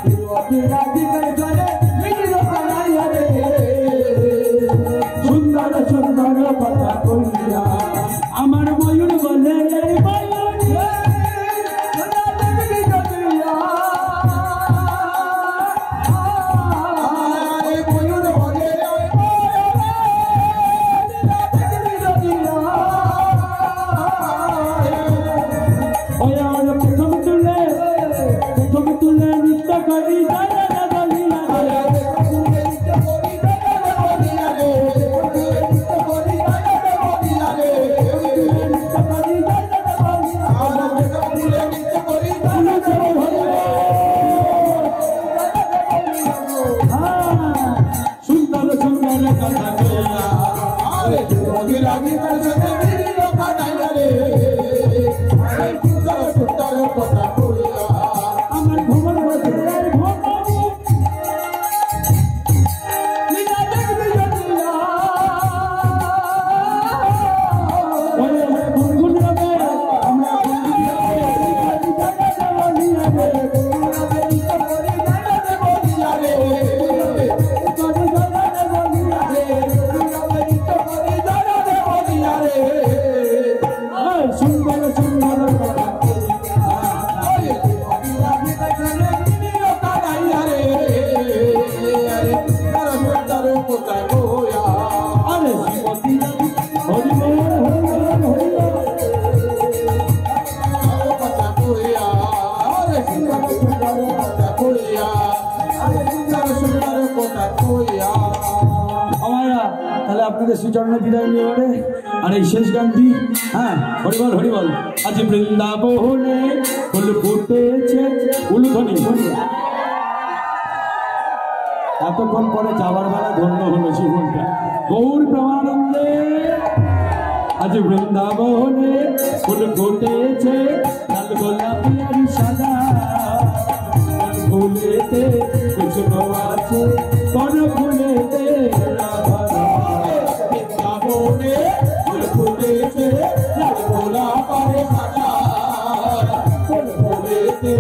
জীবনী রাধিকার সাথে মিলিল কানাইয়া রে সুন্দর সুন্দর কথা কইয়া আমার ময়ূর বলে এই ময়ূর তাহলে আপনাদের শ্রীচরণে বিদায় নিয়ে বলে আর এই শেষ গানটি, হ্যাঁ, হরিবল হরিবল। আজ বৃন্দাবনে ফুল ফুটেছে উলুধ্বনি। এতক্ষণ পরে যাবার বেলা ধন্য হলো জীবনটা। গৌর প্রেমানন্দে আজ বৃন্দাবনে ফুল ফুটেছে লাল গোলাপি আর সাদা ফুলেতে কৃষ্ণ আছে কোন ফুলেতে বৃন্দাবনে ফুল ফুটেছে লাল গোলাপ আর সাদা কোন ফুলেতে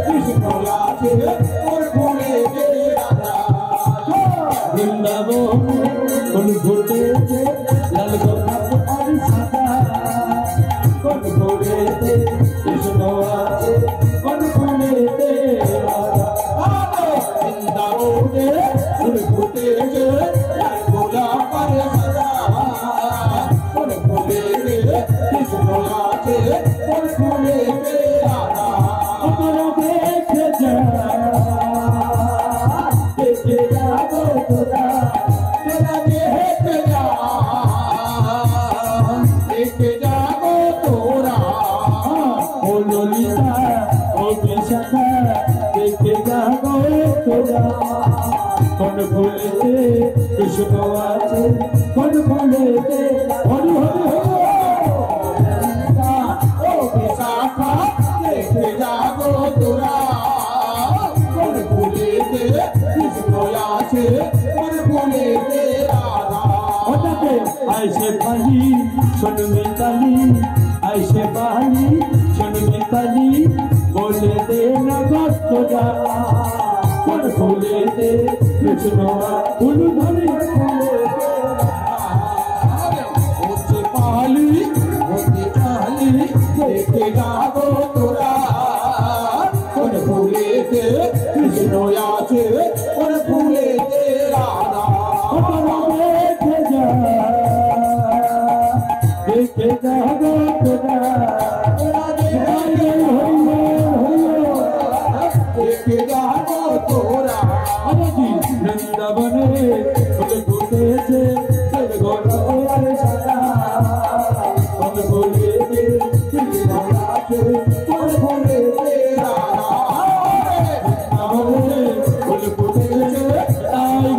কৃষ্ণ আছে কোন ফুলেতে রাধা বৃন্দাবনে ফুল ফুটেছে লাল গোলাপ আর সাদা কোন ফুলেতে কৃষ্ণ আছে কোন ফুলেতে রাধা বৃন্দাবনে ফুল ফুটেছে লাল গোলাপ আর সাদা কোন ফুলেতে কৃষ্ণ আছে কোন ফুলেতে রাধা তোরা দেখে যা দেখে যাবো তোরা তোরা দেখে যা দেখে যাবো তোরা ও ললিতা ও বিশাখা দেখে যাবো তোরা কোন ফুলেতে কৃষ্ণ আছে কোন ফুলেতে হরি হরি ও বিশাখা দেখে যাবো তোরা কোন ফুলেতে কৃষ্ণ আছে কোন ফুলে ऐसे पाली सुन मिताली ऐसे पाली सुन मिताली बोले दे न गोस्तो जा कोन बोले दे कृष्ण फूल धरे होते पाली देखे गावो तोरा कोन बोले दे कृष्ण याचे कोन बोले दे राधा देखे जागो तोरा देखे जागो तोरा वृंदावन फूल फूटे से गोर सदा फूल फूले दे फूल फूले दे फूल फूटे आई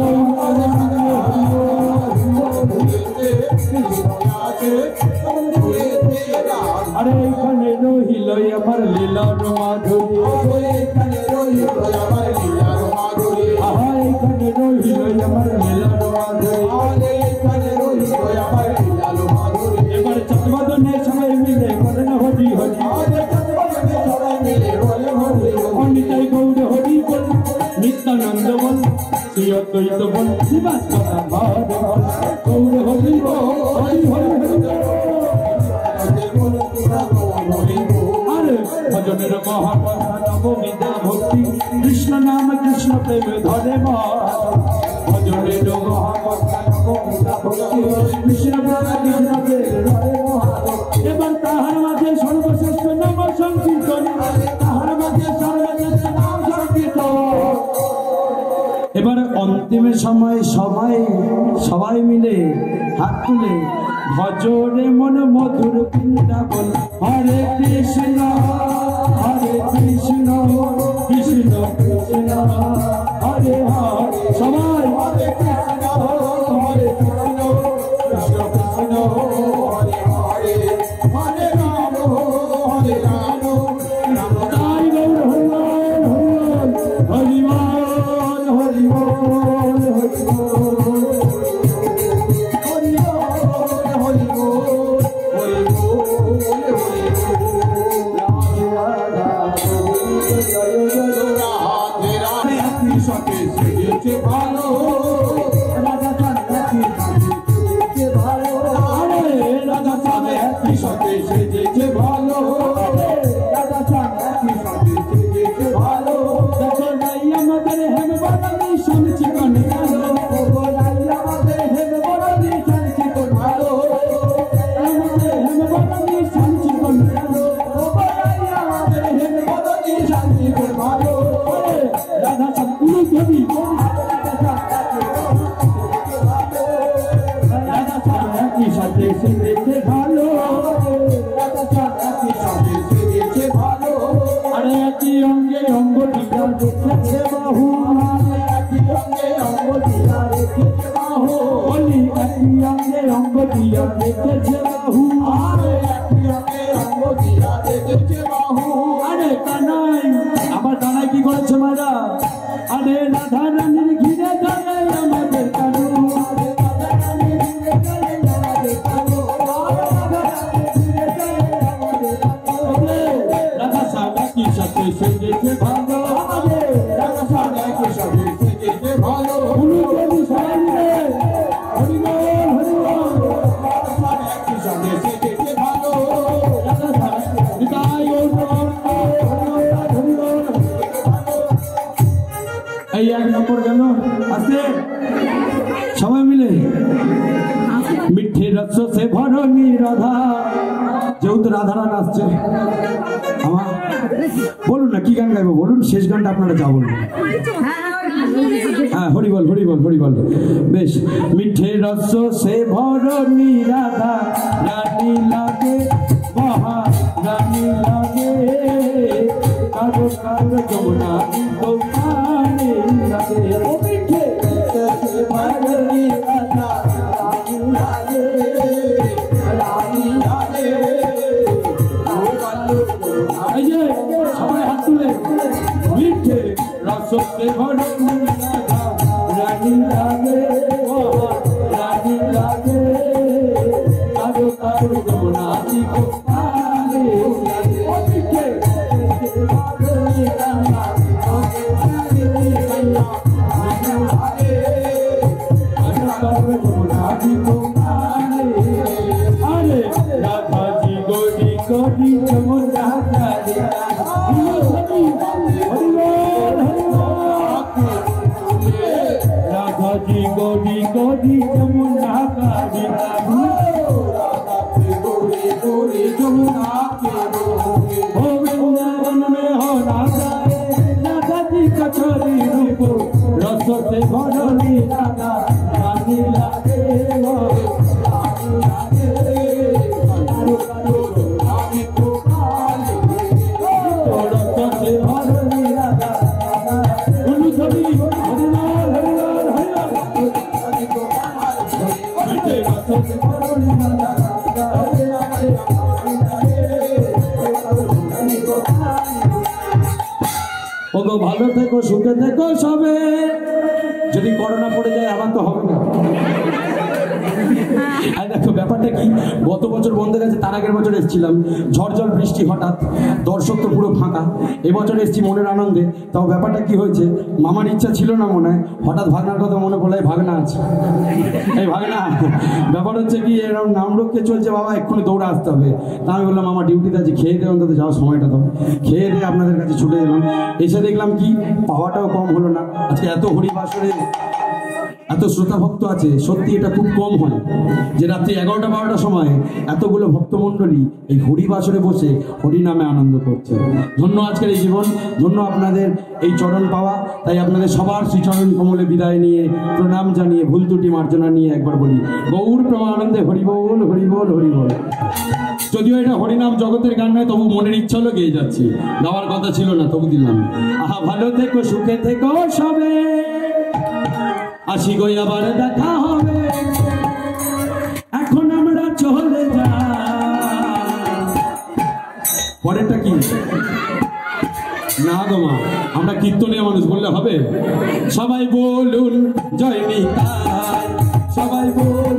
अरे एखाने रहिल आमार लीलार माधुरी एखाने रहिल आमार लीलार माधुरी एखाने रहिल आमार लीलार माधुरी एखाने रहिल आमार लीलार माधुरी एबार चतुर्बदने सबाई मिले करेन हरि हरि चतुर्बदने सबाई मिले हरि हरि अनिताई गौर हरि बोल नित्यानंद बोल श्री अद्वैत बोल शिवास कथा भाव बोल गौर हरि बोल हरि हरि भजनेर महाकथा नवमीदा भक्ति कृष्ण नाम कृष्ण प्रेम धरे भजनेर महाकथा नवमीदा भक्ति कृष्ण नाम कृष्ण प्रेम धरे एबार ताहार माঝে सर्वश्रेष्ठ नाम संकीर्तन ताहार माঝে सर्वश्रेष्ठ नाम संकीर्तन এবার অন্তিমের সময় সবাই মিলে হাত তুলে ভজরে মন মধুর বৃন্দাবন হরে কৃষ্ণ কৃষ্ণ কৃষ্ণ হরে হরে সবাই হরে কৃষ্ণ হরে কৃষ্ণ কৃষ্ণ কৃষ্ণ হরে হরে হরে রাম রাম তাই গৌর হরি বল হরি বল হরি বল সবাই মিলে মিঠে রস সে ভরণী রাধা যেহেতু রাধারা নাচছে আমার বলুন না কি গান গাইবো বলুন শেষ গানটা আপনারা যা বলুন হ্যাঁ হরি বল হরি বল হরি বল বেশ মিঠে রস সে ভরণী রাধা রানী লাগে মহা রানী লাগে কারো কারো যমুনা দোকানে লাগে ও মিঠে রস সে ভরণী রাধা রানী লাগে রানী লাগে ও কালো এই যে সবাই হাত তুলে মিঠে রস সে ভরণী রাধা রানী লাগে ও রানী লাগে করবে যমুনা জি গো আরে আরে রাধা জি গরি গরি যমুনা কারে রাধা জি গরি গরি যমুনা কারে যমুনা हो वृंदावन में हो राधा राधा जी कचोरी रूप रस से भरली राधा रानी लागे हो रस से भरली राधा बोलू सभी हरिलाल हरिलाल हरिलाल रस से भरली राधा ওগো ভালো থেকো সুখে থেকো সবে যদি করোনা পড়ে যায় আমার তো হবে না আর দেখো ব্যাপারটা কি গত বছর বন্ধ গেছে তার আগের বছর এসেছিলাম ঝড় বৃষ্টি হঠাৎ দর্শক তো পুরো ফাঁকা এবছর এসেছি মনের আনন্দে তাও ব্যাপারটা কি হয়েছে মামার ইচ্ছা ছিল না মনে হয় হঠাৎ ভাগনার কথা মনে পড়লে ভাগনা আছে এই ভাগনা ব্যাপার হচ্ছে কি এরকম নাম রক্ষে চলছে বাবা এক্ষুনি দৌড়ে আসতে হবে তা আমি বললাম আমার ডিউটিতে আছে খেয়ে দিয়ে অন্তত যাওয়ার সময়টা দাও খেয়ে দিয়ে আপনাদের কাছে ছুটে এলাম এসে দেখলাম কি পাওয়াটাও কম হলো না আজকে এত হরিবাসরে এত শ্রোতা ভক্ত আছে সত্যি এটা খুব কম হয় যে রাত্রি 11টা 12টার সময় এতগুলো ভক্তমণ্ডলী এই হরিবাসরে বসে হরিনামে আনন্দ করছে ধন্য আজকের এই জীবন ধন্য আপনাদের এই চরণ পাওয়া তাই আপনাদের সবার শ্রীচরণ কমলে বিদায় নিয়ে প্রণাম জানিয়ে ভুল ত্রুটি মার্জনা নিয়ে একবার বলি গৌর প্রেমানন্দে হরিবোল হরিবোল হরিবোল যদিও এটা হরিনাম জগতের গান নয় তবু মনের ইচ্ছা হলো গেয়ে যাচ্ছি গাওয়ার কথা ছিল না তবু দিলাম আহা ভালো থেকো সুখে থেকো সবে আসি গই আবার দেখা হবে এখন আমরা চলে যাই পরেরটা কি না গো মা আমরা কীর্তনীয় মানুষ বললে হবে সবাই বলুন জয় নিতাই সবাই বলুন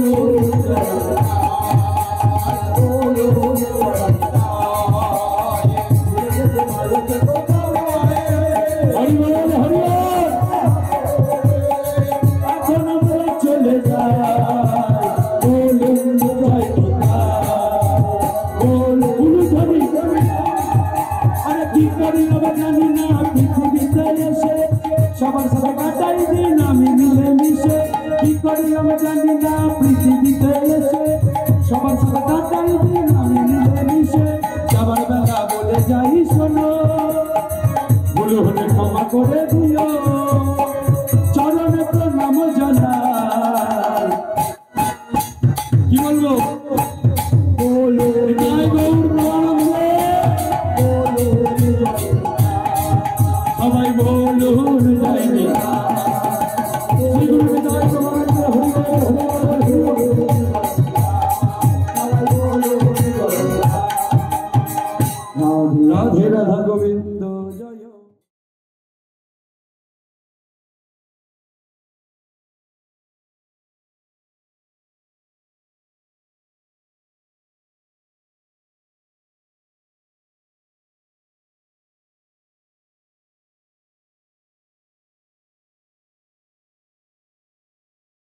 সবার সাথে কাটাই দিন আমি মিলে মিশে কি করি আমি জানি না পৃথিবীতে এসে সবার সাথে কাটাই দিন আমি মিলে মিশে যাবার বেলা বলে যাই শোনো ভুল হলে ক্ষমা করে দিও